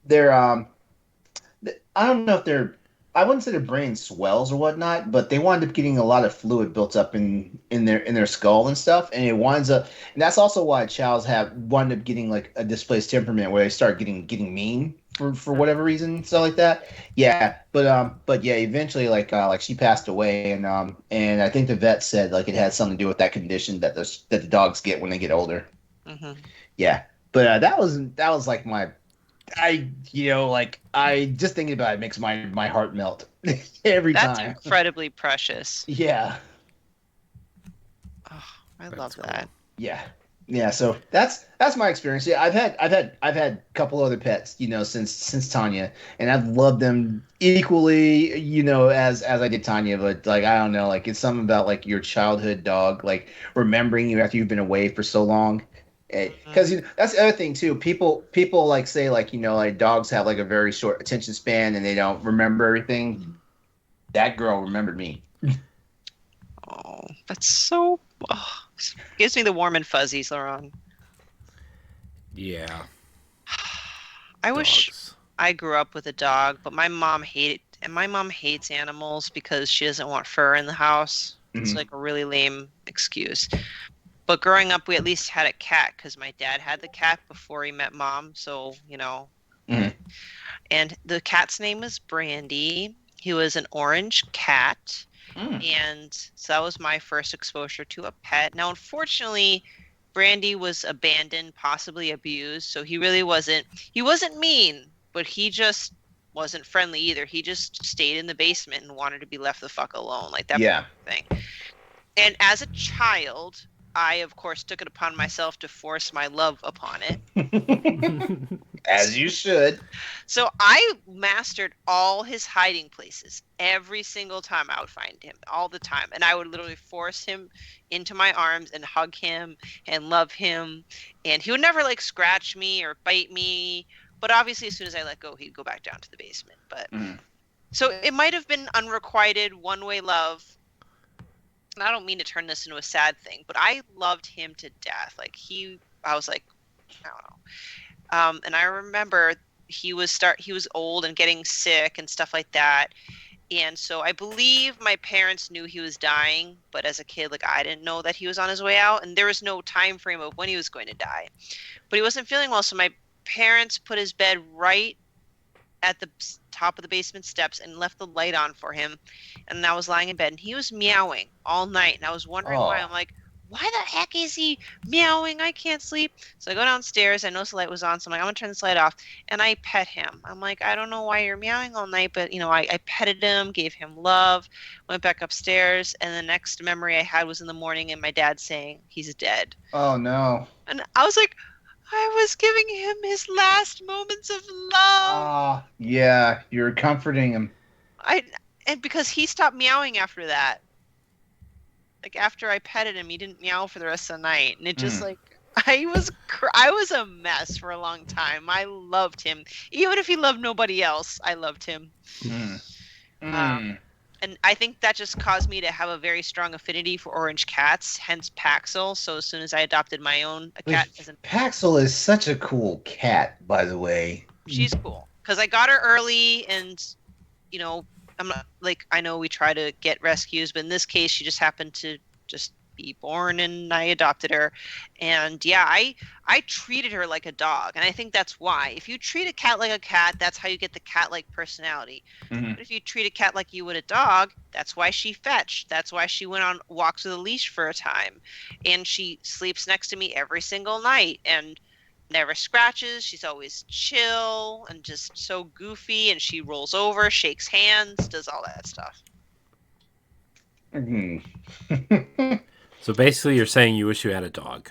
their I don't know if they're I wouldn't say their brain swells or whatnot, but they wind up getting a lot of fluid built up in their skull and stuff, and it winds up, and that's also why chows have wind up getting like a displaced temperament where they start getting mean for whatever reason, stuff like that. Yeah, but yeah, eventually like she passed away, and I think the vet said like it had something to do with that condition that the dogs get when they get older. Mm-hmm. Yeah, but that was like I just thinking about it makes my heart melt every That's time. incredibly precious. Yeah, Oh, I That's love cool. that. yeah. So that's my experience. Yeah, I've had a couple other pets, you know, since Tanya, and I've loved them equally, you know, as I did Tanya. But like I don't know, like it's something about like your childhood dog, like remembering you after you've been away for so long. Because you know, that's the other thing too. People like say like, you know, like dogs have like a very short attention span and they don't remember everything. That girl remembered me. Oh, that's so. Oh, gives me the warm and fuzzies, LeRon. Yeah. I wish Dogs. I grew up with a dog, but my mom hates animals because she doesn't want fur in the house. It's Mhm. like a really lame excuse. But growing up, we at least had a cat because my dad had the cat before he met mom. So, you know, Mhm. and the cat's name was Brandy. He was an orange cat. Mm. And so that was my first exposure to a pet. Now, unfortunately, Brandy was abandoned, possibly abused. So he wasn't mean, but he just wasn't friendly either. He just stayed in the basement and wanted to be left the fuck alone, like that Yeah. thing. And as a child, I, of course, took it upon myself to force my love upon it. As you should. So I mastered all his hiding places every single time I would find him, all the time. And I would literally force him into my arms and hug him and love him. And he would never like scratch me or bite me. But obviously, as soon as I let go, he'd go back down to the basement. But Mhm. so it might have been unrequited, one-way love. And I don't mean to turn this into a sad thing, but I loved him to death. I was like, I don't know. And I remember he was old and getting sick and stuff like that. And so I believe my parents knew he was dying, but as a kid, like I didn't know that he was on his way out, and there was no time frame of when he was going to die. But he wasn't feeling well, so my parents put his bed right at the top of the basement steps and left the light on for him. And I was lying in bed and he was meowing all night. And I was wondering why. I'm like, why the heck is he meowing? I can't sleep. So I go downstairs. I noticed the light was on. So I'm like, I'm going to turn this light off. And I pet him. I'm like, I don't know why you're meowing all night, but, you know, I petted him, gave him love, went back upstairs. And the next memory I had was in the morning and my dad saying he's dead. Oh no. And I was like, I was giving him his last moments of love. Yeah, you're comforting him. And because he stopped meowing after that. Like after I petted him, he didn't meow for the rest of the night, and it just like I was a mess for a long time. I loved him, even if he loved nobody else. I loved him. And I think that just caused me to have a very strong affinity for orange cats, hence Paxil. So as soon as I adopted my own cat, Paxil is such a cool cat, by the way. She's cool because I got her early, and you know, I'm not like, I know we try to get rescues, but in this case, she just happened to just be born, and I adopted her. And yeah, I treated her like a dog, and I think that's why. If you treat a cat like a cat, that's how you get the cat-like personality. Mhm. But if you treat a cat like you would a dog, that's why she fetched. That's why she went on walks with a leash for a time, and she sleeps next to me every single night, and never scratches. She's always chill and just so goofy, and she rolls over, shakes hands, does all that stuff. Mhm. So basically, you're saying you wish you had a dog.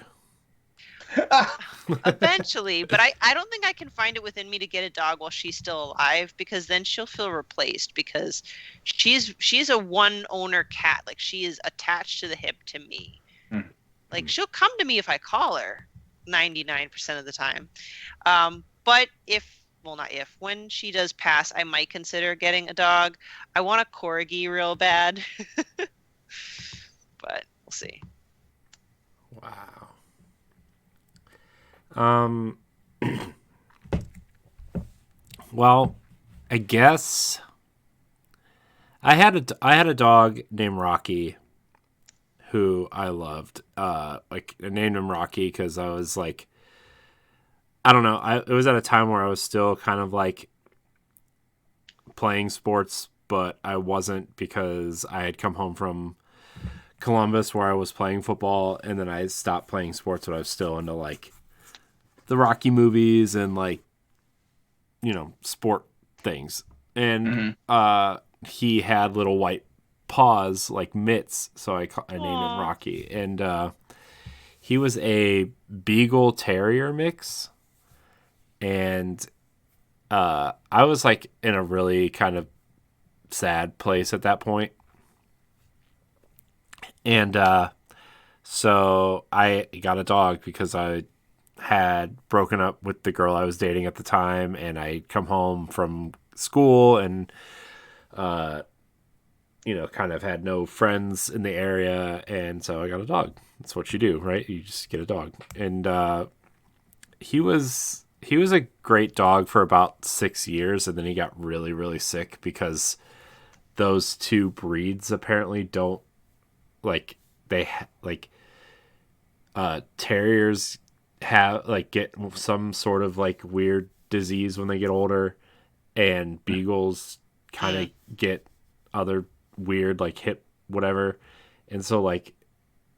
Eventually, but I don't think I can find it within me to get a dog while she's still alive, because then she'll feel replaced, because she's a one owner cat. Like, she is attached to the hip to me. Mm. Like, she'll come to me if I call her 99% of the time. But when she does pass, I might consider getting a dog. I want a corgi real bad. But we'll see. Wow. Well, I guess I had a dog named Rocky who I loved. Like, I named him Rocky because I was like, I don't know. It was at a time where I was still kind of like playing sports, but I wasn't, because I had come home from Columbus where I was playing football, and then I stopped playing sports, but I was still into like the Rocky movies and like, sport things. And he had little white paws like mitts, so I named him Rocky. And he was a Beagle Terrier mix, and I was like in a really kind of sad place at that point. And so I got a dog because I had broken up with the girl I was dating at the time, and I come home from school and kind of had no friends in the area, and so I got a dog. That's what you do, right? You just get a dog. And he was a great dog for about 6 years, and then he got really, really sick because those two breeds apparently don't like terriers have like get some sort of like weird disease when they get older, and beagles kind of get other weird like hip whatever, and so like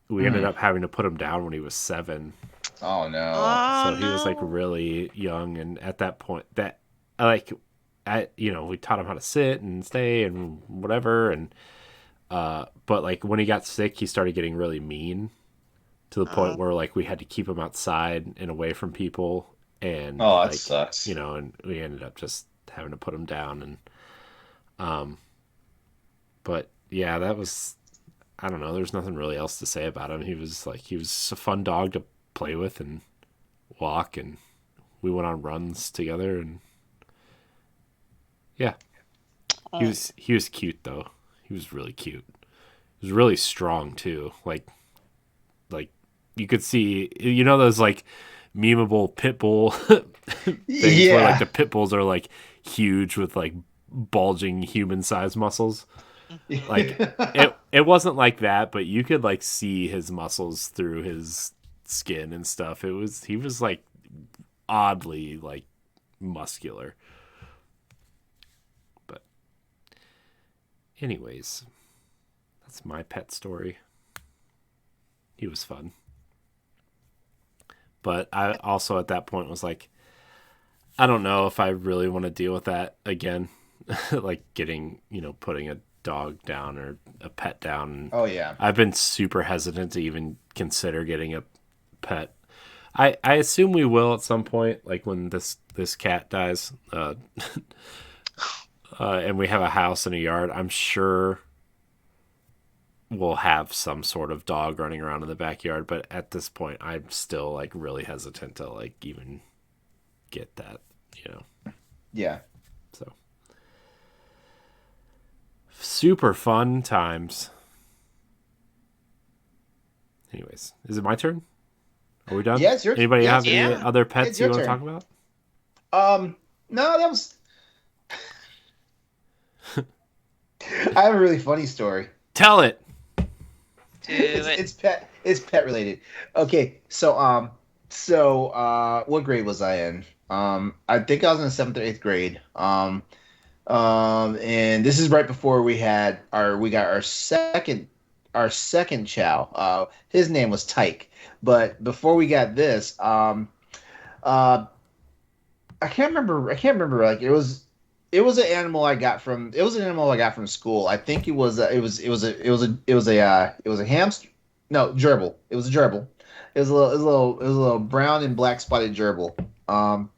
we ended up having to put him down when he was 7. Oh no. Oh, So he was like really young, and at that point that we taught him how to sit and stay and whatever, and but like when he got sick, he started getting really mean to the point where like we had to keep him outside and away from people, and that sucks. and we ended up just having to put him down. And but yeah, that was, I don't know, there's nothing really else to say about him. He was a fun dog to play with and walk, and we went on runs together, and yeah, he was cute though. He was really cute. He was really strong too. Like you could see, those like memeable pit bull things where like the pit bulls are like huge with like bulging human sized muscles. Like it wasn't like that, but you could like see his muscles through his skin and stuff. He was like oddly like muscular. But anyways, that's my pet story. He was fun. But I also at that point was like, I don't know if I really want to deal with that again. Like getting, putting a dog down or a pet down. Oh yeah. I've been super hesitant to even consider getting a pet. I assume we will at some point, like when this cat dies, and we have a house and a yard. I'm sure we'll have some sort of dog running around in the backyard, but at this point I'm still like really hesitant to like even get that, Yeah. So super fun times. Anyways, is it my turn? Are we done? Yeah, it's your Anybody yeah, have any other pets you want to talk about? No, that was. I have a really funny story. Tell it. Do it. It's pet related. Okay, what grade was I in? I think I was in the seventh or eighth grade. And this is right before we got our second chow. His name was Tyke, but before we got this, uh, I can't remember. Like it was an animal I got from school. I think it was a hamster. No, gerbil. It was a gerbil. It was a little brown and black spotted gerbil. And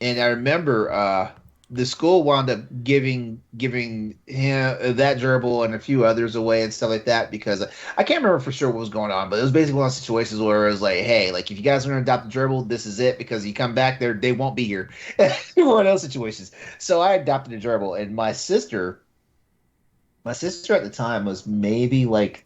and I remember the school wound up giving him that gerbil and a few others away and stuff like that because I can't remember for sure what was going on, but it was basically one of those situations where it was like, hey, like if you guys are gonna adopt a gerbil, this is it because you come back there, they won't be here. One of those situations. So I adopted a gerbil, and my sister at the time was maybe like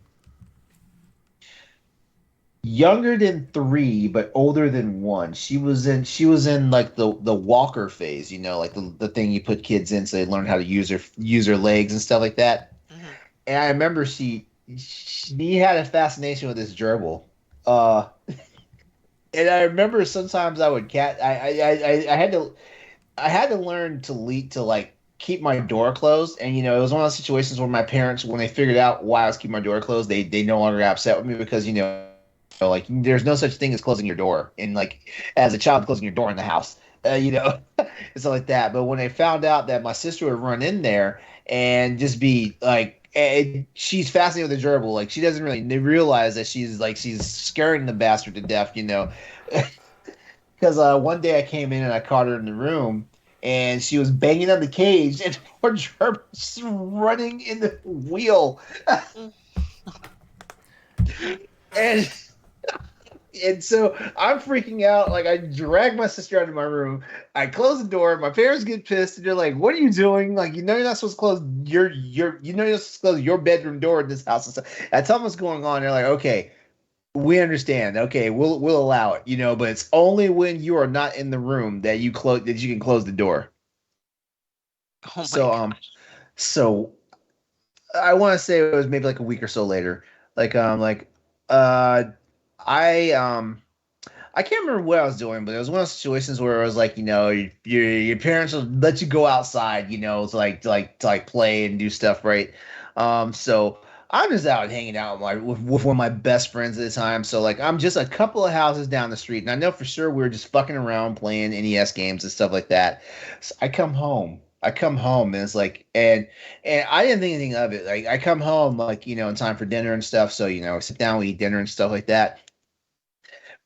younger than three, but older than one. She was in like the walker phase, you know, like the thing you put kids in so they learn how to use their legs and stuff like that. Mhm. And I remember she had a fascination with this gerbil. Uh, and I remember sometimes I would cat I had to learn to lead to like keep my door closed. And you know, it was one of those situations where my parents, when they figured out why I was keeping my door closed, they no longer got upset with me because like there's no such thing as closing your door and like as a child closing your door in the house, and stuff like that. But when they found out that my sister would run in there and just be like, she's fascinated with the gerbil, like she doesn't really realize that she's scaring the bastard to death, because one day I came in and I caught her in the room. And she was banging on the cage, and poor gerbil was running in the wheel, and and so I'm freaking out. Like I drag my sister out of my room. I close the door. My parents get pissed, and they're like, "What are you doing? Like, you know, you're not supposed to close you're supposed to close your bedroom door in this house." And stuff. I tell them what's going on. They're like, "Okay, we understand. Okay, we'll allow it. But it's only when you are not in the room that you can close the door." Oh my So gosh. so I want to say it was maybe like a week or so later. Like uh I I can't remember what I was doing, but it was one of those situations where it was like, your parents will let you go outside, to play and do stuff, right? So I'm just out hanging out with one of my best friends at the time. So like I'm just a couple of houses down the street, and I know for sure we were just fucking around playing NES games and stuff like that. So I come home. And it's like, and I didn't think anything of it. Like I come home, like in time for dinner and stuff. So sit down, we eat dinner and stuff like that.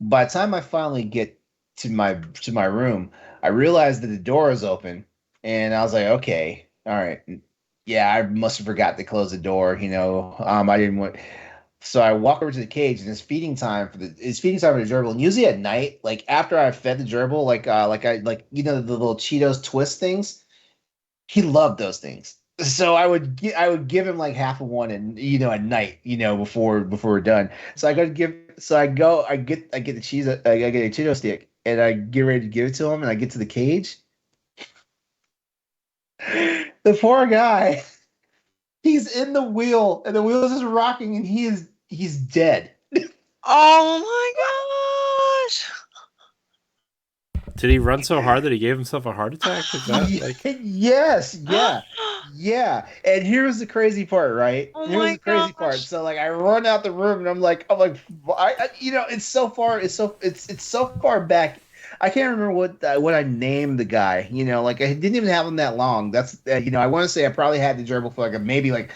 By the time I finally get to my room, I realized that the door is open, and I was like, okay, all right, yeah, I must have forgot to close the door. I didn't want. So I walk over to the cage, and it's feeding time for the gerbil. And usually at night, like after I fed the gerbil, the little Cheetos twist things, he loved those things. So I would give him like half of one, and at night, before we're done. So I go to give so I get the cheese, I get a Cheeto stick, and I get ready to give it to him, and I get to the cage. The poor guy, he's in the wheel, and the wheel is just rocking, and he's dead. Oh my gosh. Did he run so hard that he gave himself a heart attack? Is that like... Yes, yeah. Yeah, and here's the crazy part, right? Oh Here's my the crazy part. gosh. So like, I run out the room, and it's so far, it's so far back. I can't remember what I named the guy. Like I didn't even have him that long. That's I want to say I probably had the gerbil for maybe like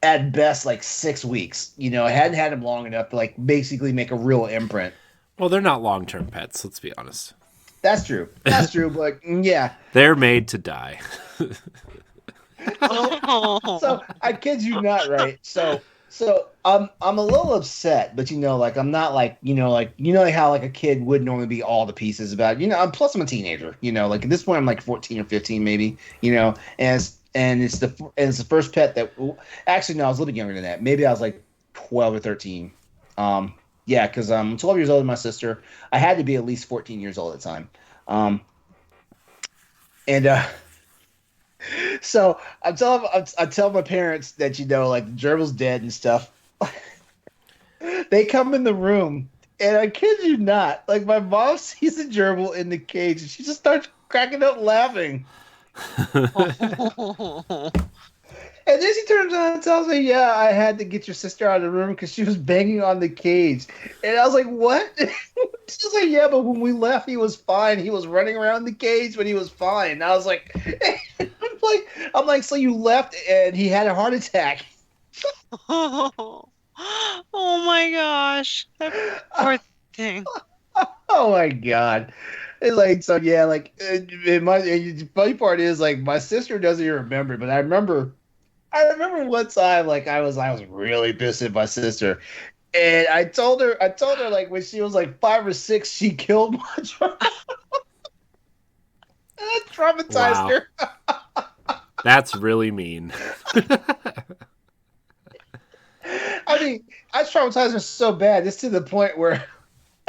at best like 6 weeks. I hadn't had him long enough to like basically make a real imprint. Well, they're not long-term pets. Let's be honest. That's true. That's true. But yeah. They're made to die. So I kid you not, right? So I'm a little upset, but like I'm not like like how like a kid would normally be all the pieces about plus I'm a teenager, like at this point I'm like 14 or 15 maybe, and it's the first pet that actually no, I was a little bit younger than that. Maybe I was like 12 or 13. Yeah, because I'm 12 years older than my sister. I had to be at least 14 years old at the time. And so I tell my parents that like the gerbil's dead and stuff. They come in the room, and I kid you not, like my mom sees the gerbil in the cage, and she just starts cracking up laughing. And then she turns around and tells me, "Yeah, I had to get your sister out of the room because she was banging on the cage." And I was like, "What?" She's like, "Yeah, but when we left, he was fine. He was running around the cage, but he was fine." And I was like, I'm like, "So you left and he had a heart attack?" Oh my gosh. That poor thing. Oh my god! It's like so, yeah. Like the funny part is, like, my sister doesn't even remember, but I remember. I remember one time, like I was really pissed at my sister, and I told her like when she was like 5 or 6, she killed my child. That traumatized Wow. her. That's really mean. I mean, I traumatized her so bad, it's to the point where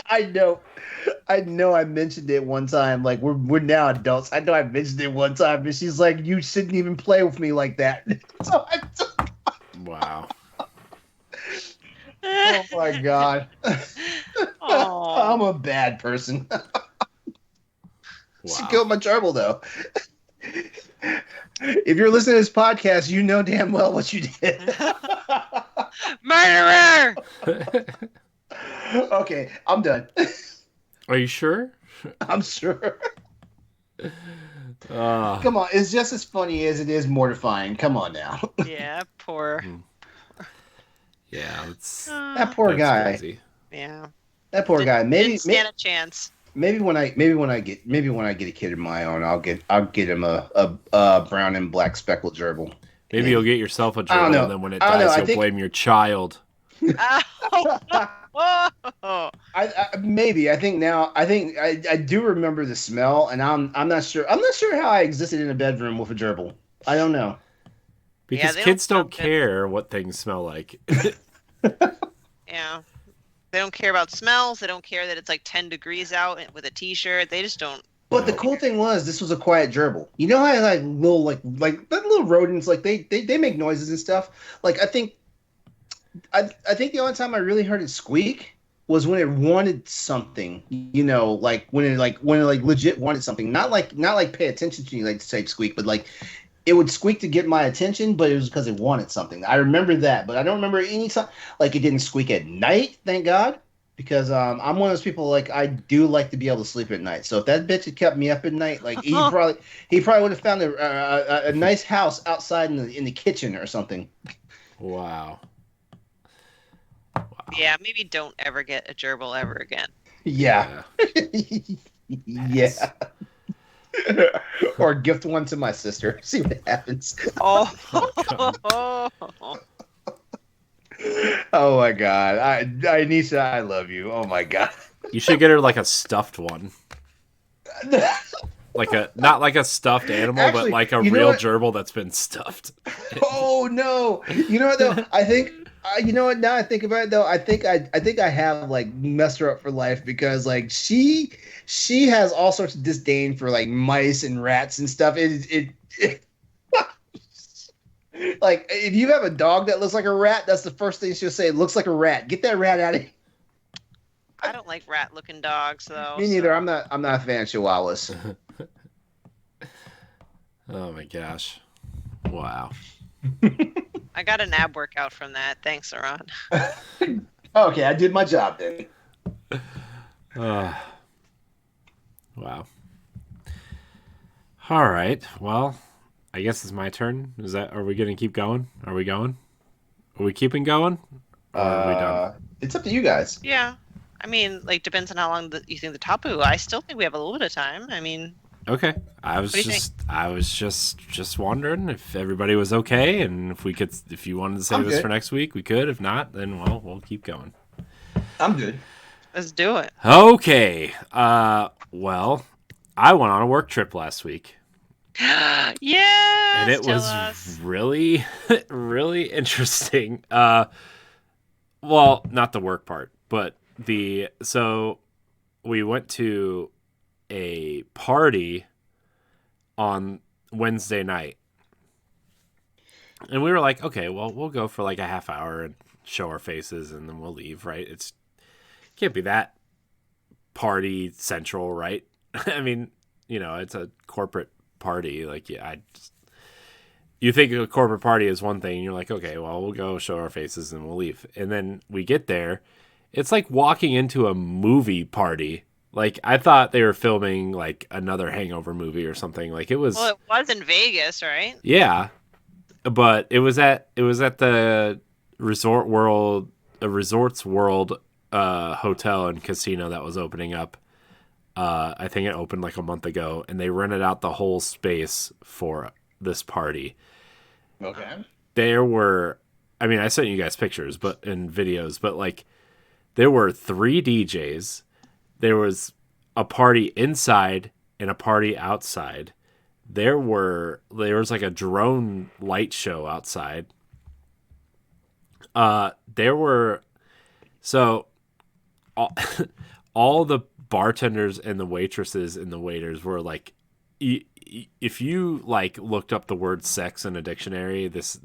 I know, I mentioned it one time. Like we're now adults. I know I mentioned it one time, and she's like, "You shouldn't even play with me like that." So Wow. oh my god, Oh. I'm a bad person. She Wow. killed my gerbil, though. If you're listening to this podcast, you know damn well what you did. Murderer! Okay, I'm done. Are you sure? I'm sure. Come on, it's just as funny as it is mortifying. Come on now. Yeah, poor. Yeah, it's That poor that's guy. crazy. Yeah. That poor guy. Maybe Didn't stand a chance. maybe when I get a kid of my own, I'll get him a brown and black speckled gerbil. Maybe you'll get yourself a I don't gerbil, know. and then when it I don't know. dies, I you'll think- blame your child. Oh. Maybe I think now I do remember the smell, and I'm not sure how I existed in a bedroom with a gerbil. I don't know. Because they kids don't don't care what things smell like. Yeah. They don't care about smells. They don't care that it's like 10 degrees out with a t-shirt. They just don't. But the cool thing was this was a quiet gerbil. You know how like little like that little rodents, like they make noises and stuff. Like I think the only time I really heard it squeak was when it wanted something. You know, like when it legit wanted something. Not like pay attention to you, like to say squeak, but like it would squeak to get my attention, but it was because it wanted something. I remember that, but I don't remember any time. Like it didn't squeak at night, thank God, because I'm one of those people, like I do like to be able to sleep at night. So if that bitch had kept me up at night, like he probably would have found a nice house outside in the kitchen or something. Wow. Yeah, maybe don't ever get a gerbil ever again. Yeah. Yeah. Or gift one to my sister. See what happens. Oh. Oh my god. Anisha, I love you. Oh my god. You should get her like a stuffed one. Not like a stuffed animal, Actually, but like a you know real what? gerbil that's been stuffed. Oh no! You know what though? I think you know what. Now I think about it though, I think I have like messed her up for life because like she has all sorts of disdain for like mice and rats and stuff. It like if you have a dog that looks like a rat, that's the first thing she'll say. It looks like a rat. Get that rat out of here. I don't like rat-looking dogs, though. Me neither. I'm not a fan of chihuahuas. Oh my gosh. Wow. I got an ab workout from that. Thanks, LeRon. Okay, I did my job then. Wow. All right. Well, I guess it's my turn. Are we going to keep going? Are we going? Are we keeping going? Or are we done? It's up to you guys. Yeah. I mean, like, depends on how long you think the tapu. I still think we have a little bit of time. I mean, Okay. I was just wondering if everybody was okay, and if you wanted to save us for next week, we could. If not, then we'll keep going. I'm good. let's do it. Okay. Well, I went on a work trip last week. Yeah. And it was really, really interesting. Well, not the work part, but so we went to a party on Wednesday night. And we were like, okay, well, we'll go for like a half hour and show our faces and then we'll leave, right? Can't be that party central, right? I mean, it's a corporate party. Like, yeah, you think a corporate party is one thing and you're like, okay, well, we'll go show our faces and we'll leave. And then we get there. It's like walking into a movie party. Like, I thought they were filming like another Hangover movie or something. Like, it was. Well, it was in Vegas, right? Yeah, but it was at the Resorts World hotel and casino that was opening up. I think it opened like a month ago, and they rented out the whole space for this party. Okay. There were, I mean, I sent you guys pictures, and videos, but like, there were 3 DJs. There was a party inside and a party outside. There was like a drone light show outside. There were, so all the bartenders and the waitresses and the waiters were like, if you like looked up the word sex in a dictionary, this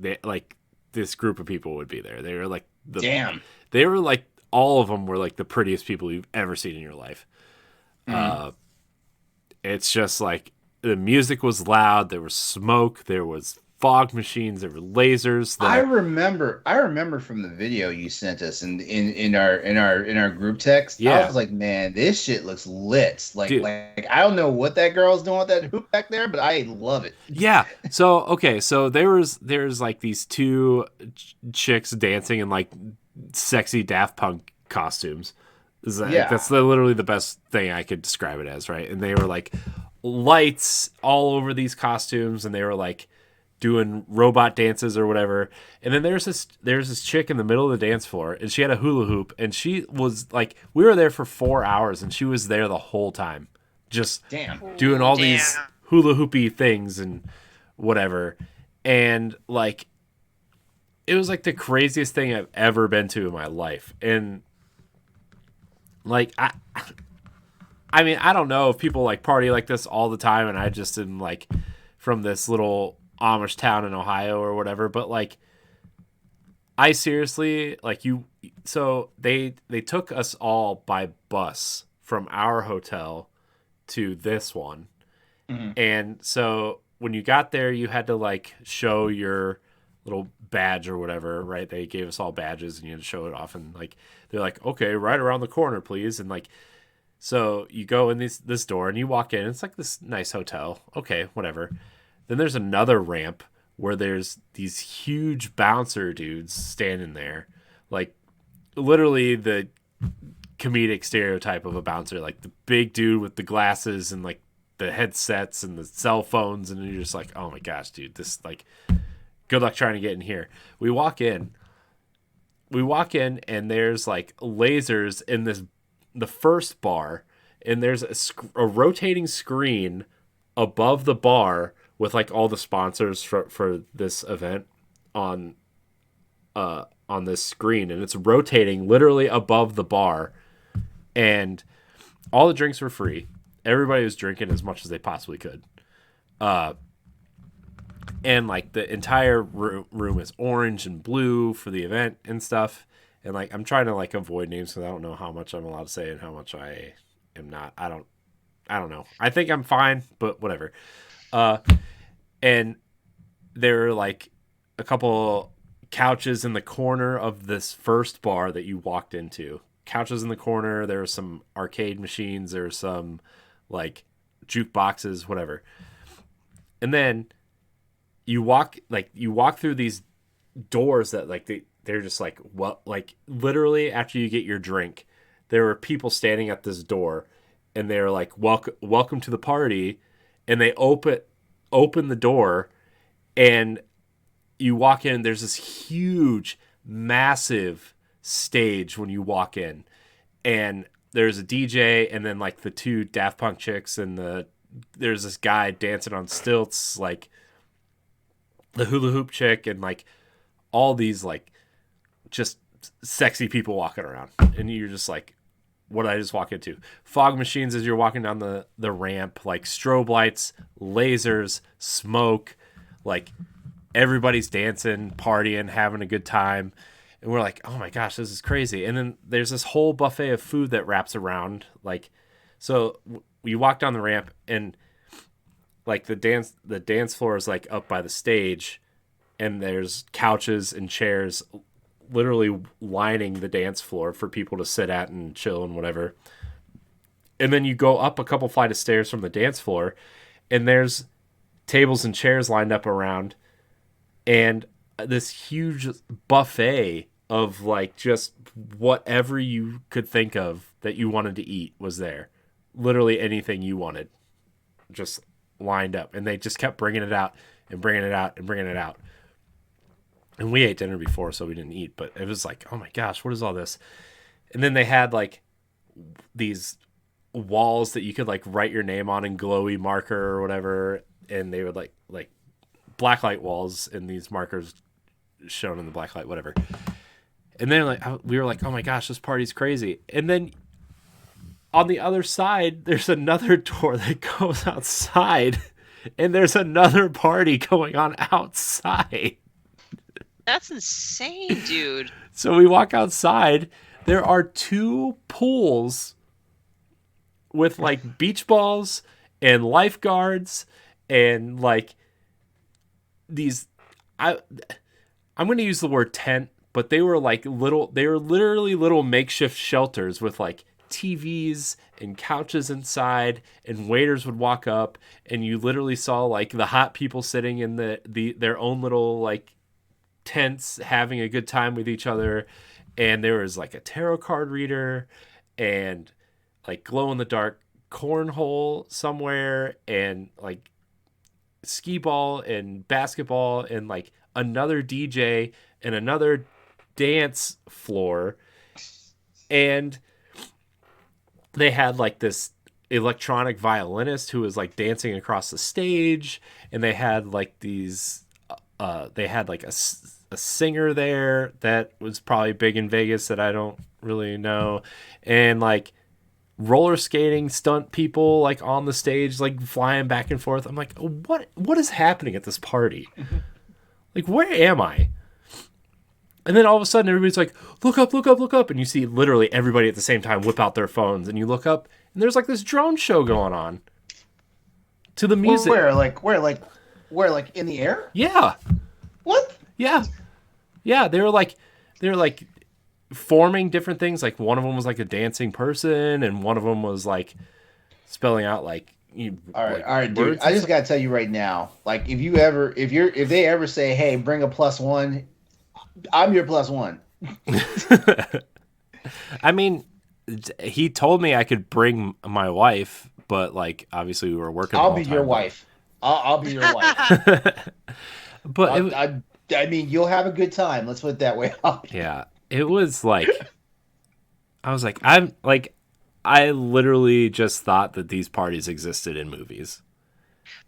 group of people would be there. They were like damn. They were like, all of them were like the prettiest people you've ever seen in your life. It's just like the music was loud. There was smoke. There was fog machines. There were lasers. I remember from the video you sent us in our group text. Yeah. I was like, man, this shit looks lit. Like, Dude. like I don't know what that girl's doing with that hoop back there, but I love it. Yeah. So okay. So there's like these 2 chicks dancing in like sexy Daft Punk costumes. That's literally the best thing I could describe it as, right? And they were like lights all over these costumes, and they were like doing robot dances or whatever. And then there's this chick in the middle of the dance floor, and she had a hula hoop, and she was like, we were there for 4 hours, and she was there the whole time, just doing all these hula hoopy things and whatever. And like, it was like the craziest thing I've ever been to in my life. And like, I mean, I don't know if people like party like this all the time, and I just am like from this little Amish town in Ohio or whatever, but like, I seriously, like, so they took us all by bus from our hotel to this one. Mm-hmm. And so when you got there, you had to like show your little badge or whatever, right? They gave us all badges and you had to show it off, and like, they're like, okay, right around the corner, please. And like, so you go in this door and you walk in, it's like this nice hotel. Okay, whatever. Then there's another ramp where there's these huge bouncer dudes standing there. Like, literally the comedic stereotype of a bouncer. Like, the big dude with the glasses and, like, the headsets and the cell phones. And you're just like, oh, my gosh, dude. This, like, good luck trying to get in here. We walk in, and there's, like, lasers in the first bar. And there's a rotating screen above the bar with like all the sponsors for this event on this screen, and it's rotating literally above the bar, and all the drinks were free. Everybody was drinking as much as they possibly could. And like the entire room is orange and blue for the event and stuff. And like, I'm trying to like avoid names because I don't know how much I'm allowed to say and how much I am not. I don't know. I think I'm fine, but whatever. And there are like a couple couches in the corner of this first bar that you walked into. Couches in the corner. There were some arcade machines. There were some like jukeboxes, whatever. And then you walk through these doors that like they're just like, what, like literally after you get your drink, there were people standing at this door, and they're like, welcome to the party. And they open the door, and you walk in. There's this huge, massive stage when you walk in, and there's a DJ, and then like the 2 Daft Punk chicks, and there's this guy dancing on stilts, like the hula hoop chick, and like all these like just sexy people walking around, and you're just like, what did I just walk into? Fog machines as you're walking down the ramp, like strobe lights, lasers, smoke, like everybody's dancing, partying, having a good time. And we're like, oh my gosh, this is crazy. And then there's this whole buffet of food that wraps around. Like, so you walk down the ramp and like the dance floor is like up by the stage and there's couches and chairs literally lining the dance floor for people to sit at and chill and whatever. And then you go up a couple flight of stairs from the dance floor and there's tables and chairs lined up around and this huge buffet of like just whatever you could think of that you wanted to eat was there. Literally anything you wanted just lined up. And they just kept bringing it out and bringing it out and bringing it out. And we ate dinner before, so we didn't eat. But it was like, oh my gosh, what is all this? And then they had like these walls that you could like write your name on in glowy marker or whatever. And they would like blacklight walls and these markers shown in the blacklight, whatever. And then like we were like, oh my gosh, this party's crazy. And then on the other side, there's another door that goes outside. And there's another party going on outside. That's insane, dude. So we walk outside. There are 2 pools with like beach balls and lifeguards and like these. I'm going to use the word tent, but they were like they were literally little makeshift shelters with like TVs and couches inside, and waiters would walk up and you literally saw like the hot people sitting in their own little like tents having a good time with each other. And there was like a tarot card reader and like glow in the dark cornhole somewhere and like skee ball and basketball and like another DJ and another dance floor. And they had like this electronic violinist who was like dancing across the stage, and they had like these they had like a singer there that was probably big in Vegas that I don't really know, and like roller skating stunt people like on the stage like flying back and forth. I'm like, what is happening at this party? Like, where am I? And then all of a sudden everybody's like, look up, look up, look up, and you see literally everybody at the same time whip out their phones, and you look up and there's like this drone show going on to the music. Where like in the air? Yeah. What? Yeah. Yeah, they were like forming different things. Like one of them was like a dancing person, and one of them was like spelling out like. All right, dude. I just gotta tell you right now. Like, if they ever say, "Hey, bring a +1," I'm your +1. I mean, he told me I could bring my wife, but like obviously we were working. I'll be your wife. I'll be your wife. But I mean, you'll have a good time. Let's put it that way. Yeah, it was like, I was like, I literally just thought that these parties existed in movies.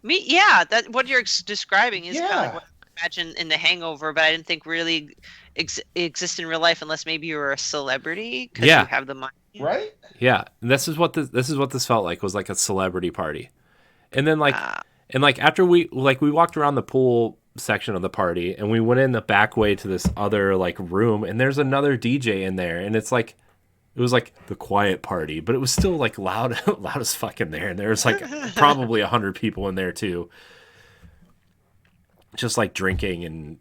That what you're describing is kind of like what I imagine in The Hangover, but I didn't think really exists in real life unless maybe you were a celebrity because you have the money, right? Yeah, and this is what this felt like, was like a celebrity party, and then like after we walked around the pool section of the party and we went in the back way to this other like room, and there's another DJ in there, and it's like. It was like the quiet party, but it was still like loud as fuck in there. And there was like probably 100 people in there too. Just like drinking and,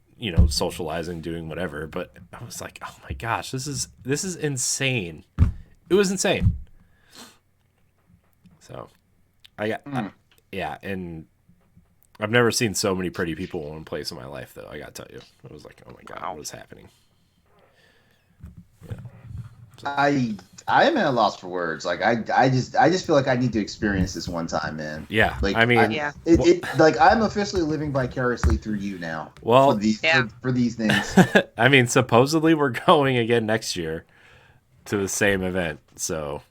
socializing, doing whatever. But I was like, oh my gosh, this is insane. It was insane. So and I've never seen so many pretty people in one place in my life though. I gotta tell you, I was like, oh my God, what is happening? Yeah. I am at a loss for words. Like I just feel like I need to experience this one time, man. Yeah, like I mean, like I'm officially living vicariously through you now. Well, for these things. I mean, supposedly we're going again next year to the same event, so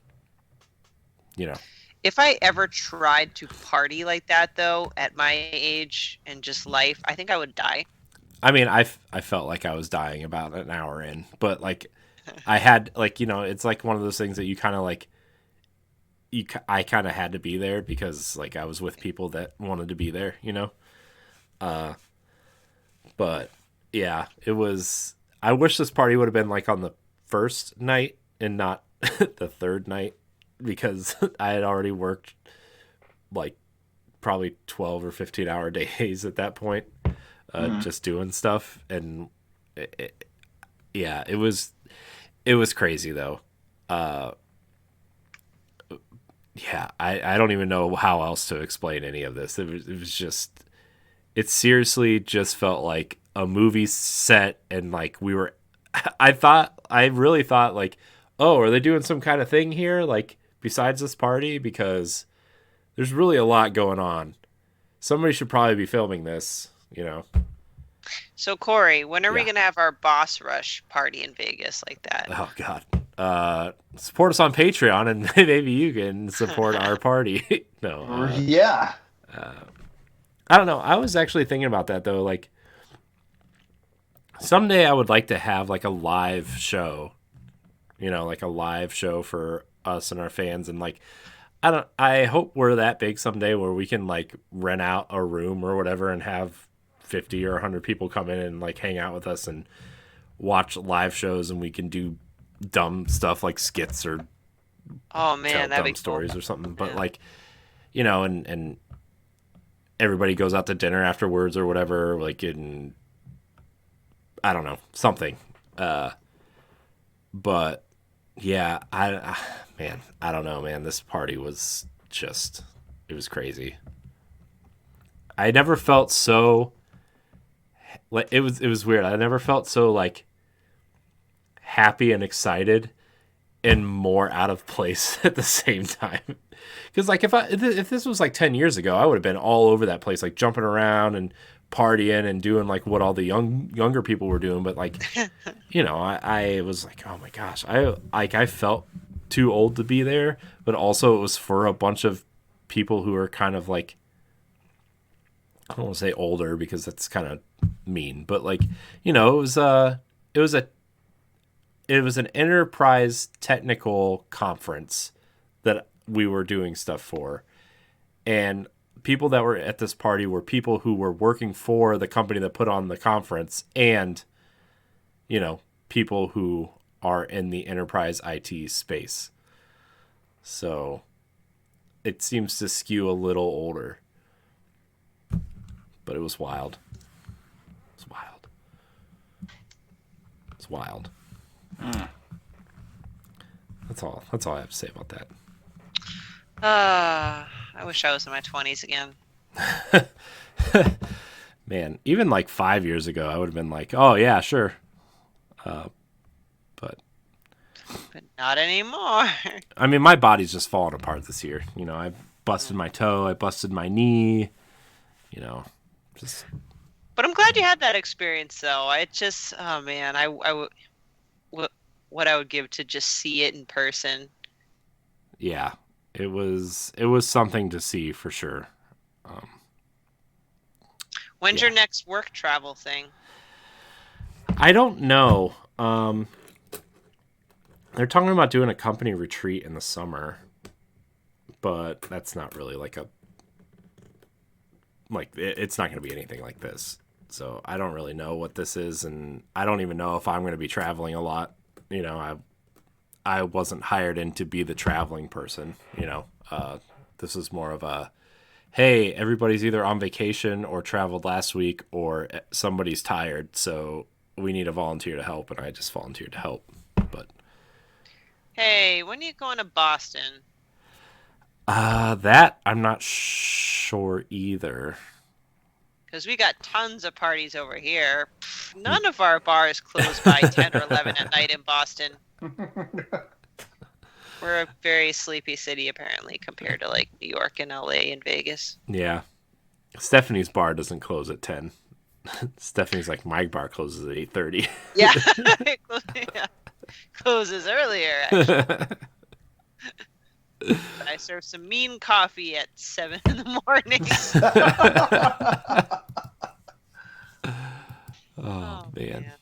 If I ever tried to party like that, though, at my age and just life, I think I would die. I mean, I felt like I was dying about an hour in, but like. I had like, it's like one of those things that you kind of like I kind of had to be there because like I was with people that wanted to be there, Uh but yeah, it was I wish this party would have been like on the first night and not the third night because I had already worked like probably 12 or 15-hour days at that point, just doing stuff. And yeah, it was crazy though. Yeah, I don't even know how else to explain any of this. It was just, it seriously just felt like a movie set, and like we were, I really thought like, oh, are they doing some kind of thing here? Like besides this party, because there's really a lot going on. Somebody should probably be filming this. So Corey, when are we Yeah. gonna have our boss rush party in Vegas like that? Oh God. Support us on Patreon, and maybe you can support our party. No, Yeah. I don't know. I was actually thinking about that though. Like someday I would like to have like a live show, like a live show for us and our fans. And like, I hope we're that big someday where we can like rent out a room or whatever and have 50 or 100 people come in and like hang out with us and watch live shows, and we can do dumb stuff like skits or Oh tell man, that'd be dumb stories or something. But Yeah. like, and everybody goes out to dinner afterwards or whatever, like in, I don't know, something. But yeah, man, I don't know, man. This party was just, it was crazy. I never felt so, like, it was weird. I never felt so like happy and excited and more out of place at the same time. Because like if this was like 10 years ago, I would have been all over that place, like jumping around and partying and doing like what all the younger people were doing. But like, I was like, oh my gosh, I felt too old to be there, but also it was for a bunch of people who are kind of like, I don't want to say older because that's kind of mean, but like, it was an enterprise technical conference that we were doing stuff for. And people that were at this party were people who were working for the company that put on the conference and, people who are in the enterprise IT space. So it seems to skew a little older. But it was wild. It's wild. It's wild. That's all I have to say about that. I wish I was in my 20s again. Man, even like 5 years ago, I would have been like, oh yeah, sure. But not anymore. I mean, my body's just falling apart this year. I busted my toe, I busted my knee, just. But I'm glad you had that experience, though. I just, oh man, what I would give to just see it in person. Yeah, it was something to see for sure. When's your next work travel thing? I don't know. They're talking about doing a company retreat in the summer, but that's not really it's not going to be anything like this. So I don't really know what this is, and I don't even know if I'm going to be traveling a lot. I wasn't hired in to be the traveling person. This is more of a, hey, everybody's either on vacation or traveled last week, or somebody's tired, so we need a volunteer to help, and I just volunteered to help. But Hey, when are you going to Boston? that I'm not sure either. Because we got tons of parties over here. None of our bars close by 10 or 11 at night in Boston. We're a very sleepy city, apparently, compared to like New York and LA and Vegas. Yeah. Stephanie's bar doesn't close at 10. Stephanie's like, my bar closes at 8:30. Yeah. Yeah. Closes earlier, actually. I serve some mean coffee at 7 in the morning. Oh, man.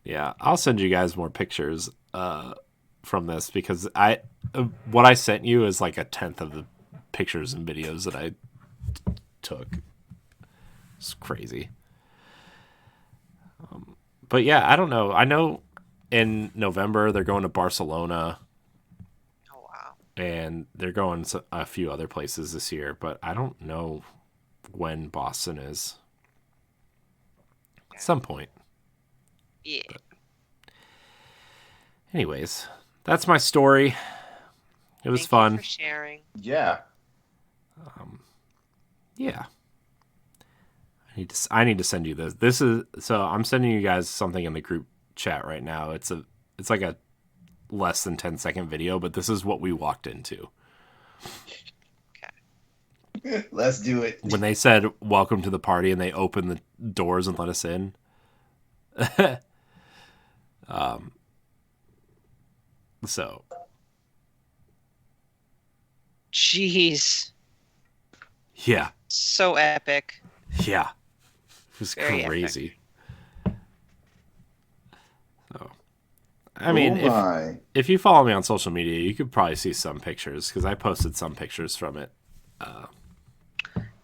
Yeah, I'll send you guys more pictures from this because what I sent you is like 1/10 of the pictures and videos that I took. It's crazy. But yeah, I don't know. I know in November they're going to Barcelona. Oh wow! And they're going a few other places this year, but I don't know when Boston is. At some point. Yeah. But anyways, that's my story. It was fun. Thank you for sharing. Yeah. Yeah. I need to send you this. I'm sending you guys something in the group chat right now. It's like a less than 10-second video, but this is what we walked into. Okay. Let's do it. When they said welcome to the party and they opened the doors and let us in. So. Jeez. Yeah. So epic. Yeah. It was Very crazy. So, I mean, if you follow me on social media, you could probably see some pictures because I posted some pictures from it.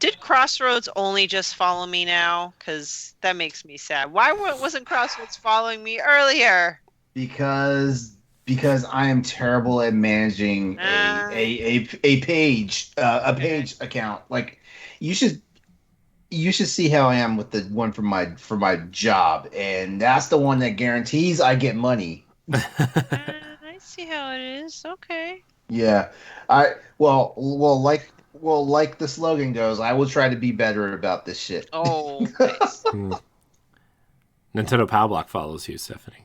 Did Crossroads only just follow me now? Because that makes me sad. Why wasn't Crossroads following me earlier? Because I am terrible at managing a page account. Like you should see how I am with the one for my job, and that's the one that guarantees I get money. I see how it is. Okay. Yeah, like the slogan goes, I will try to be better about this shit. Oh, nice. Nintendo Power Block follows you, Stephanie.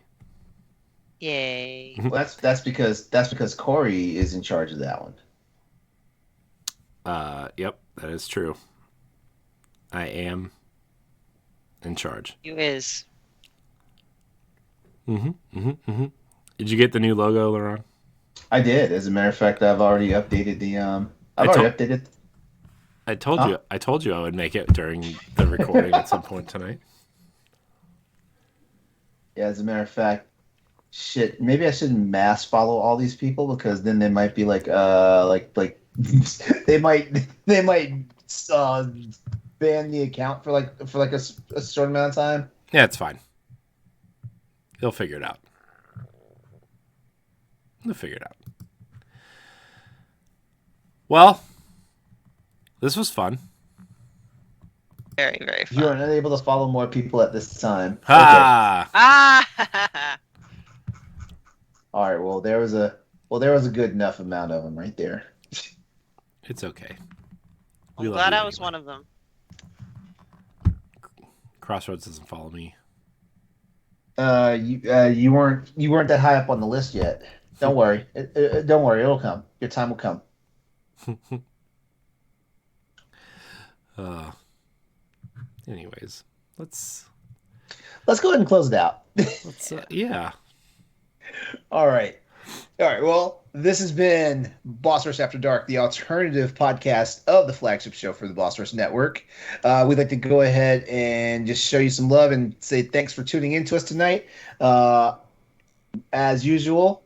Yay. Well, that's because Corey is in charge of that one. Yep, that is true. I am in charge. You is. Did you get the new logo, LeRon? I did. As a matter of fact, I've already updated the updated. I told you I would make it during the recording at some point tonight. Yeah, as a matter of fact, shit. Maybe I shouldn't mass follow all these people because then they might be like they might ban the account for a short amount of time. Yeah, it's fine. They'll figure it out. Well, this was fun. Very, very fun. You are unable to follow more people at this time. Ah. Okay. Ah. All right. Well, there was a good enough amount of them right there. It's okay. I'm glad I was one of them. Crossroads doesn't follow me. You weren't that high up on the list yet. Don't worry. Don't worry. It'll come. Your time will come. Anyways, let's go ahead and close it out. Yeah. All right. Well, this has been Boss Rush After Dark, the alternative podcast of the flagship show for the Boss Rush Network. We'd like to go ahead and just show you some love and say thanks for tuning in to us tonight. As usual,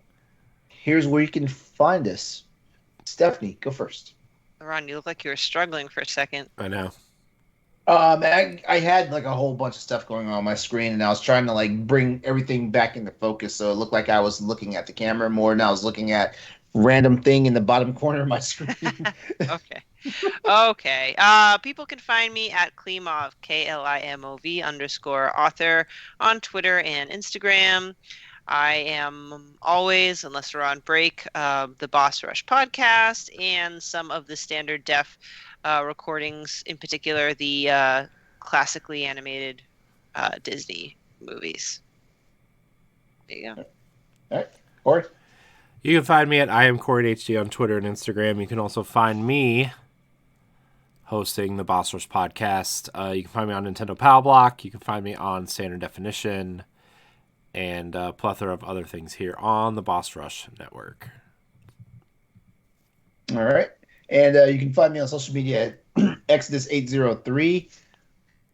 here's where you can find us. Stephanie, go first. Ron, you look like you were struggling for a second. I know. I had like a whole bunch of stuff going on my screen, and I was trying to like bring everything back into focus, so it looked like I was looking at the camera more, and I was looking at random thing in the bottom corner of my screen. Okay. People can find me at Klimov, KLIMOV_author on Twitter and Instagram. I am always, unless we're on break, the Boss Rush podcast and some of the standard def recordings, in particular the classically animated Disney movies. There you go. All right. Corey? You can find me at IamCoreyHD on Twitter and Instagram. You can also find me hosting the Boss Rush podcast. You can find me on Nintendo Power Block. You can find me on Standard Definition and a plethora of other things here on the Boss Rush Network. All right. And you can find me on social media at Exodus803.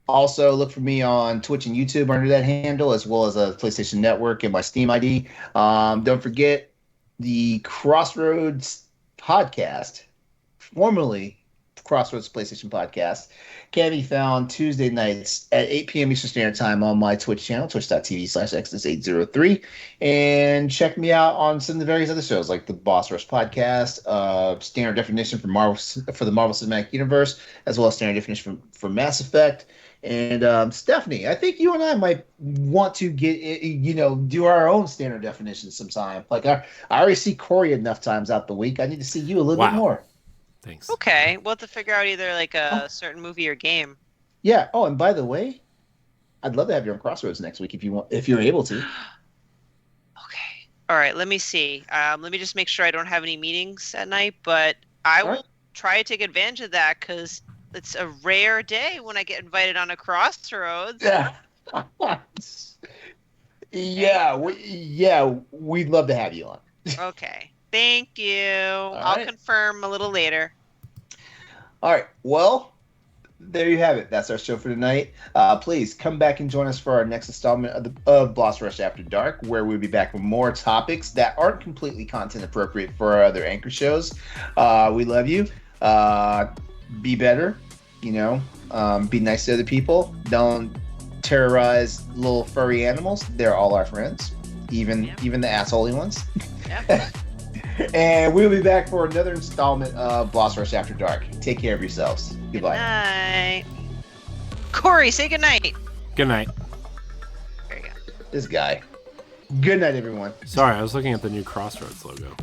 Also, look for me on Twitch and YouTube under that handle, as well as a PlayStation Network and my Steam ID. Don't forget the Crossroads podcast, formerly Crossroads PlayStation Podcast, can be found Tuesday nights at 8 p.m. Eastern Standard Time on my Twitch channel, twitch.tv/exodus803. And check me out on some of the various other shows, like the Boss Rush Podcast, Standard Definition for the Marvel Cinematic Universe, as well as Standard Definition for Mass Effect. And Stephanie, I think you and I might want to do our own Standard Definition sometime. Like I already see Corey enough times out the week. I need to see you a little bit more. Thanks. Okay, we'll have to figure out either like a certain movie or game. Yeah. Oh, and by the way, I'd love to have you on Crossroads next week if you're able to. Okay. All right. Let me see. Let me just make sure I don't have any meetings at night, but I will try to take advantage of that because it's a rare day when I get invited on a Crossroads. Yeah. We'd love to have you on. Okay. Thank you. I'll confirm a little later. All right. Well, there you have it. That's our show for tonight. Please come back and join us for our next installment of Boss Rush After Dark, where we'll be back with more topics that aren't completely content appropriate for our other anchor shows. We love you. Be better. Be nice to other people. Don't terrorize little furry animals. They're all our friends, even the assholey ones. Yep. And we'll be back for another installment of Boss Rush After Dark. Take care of yourselves. Goodbye. Good night. Corey, say good night. Good night. There you go. This guy. Good night, everyone. Sorry, I was looking at the new Crossroads logo.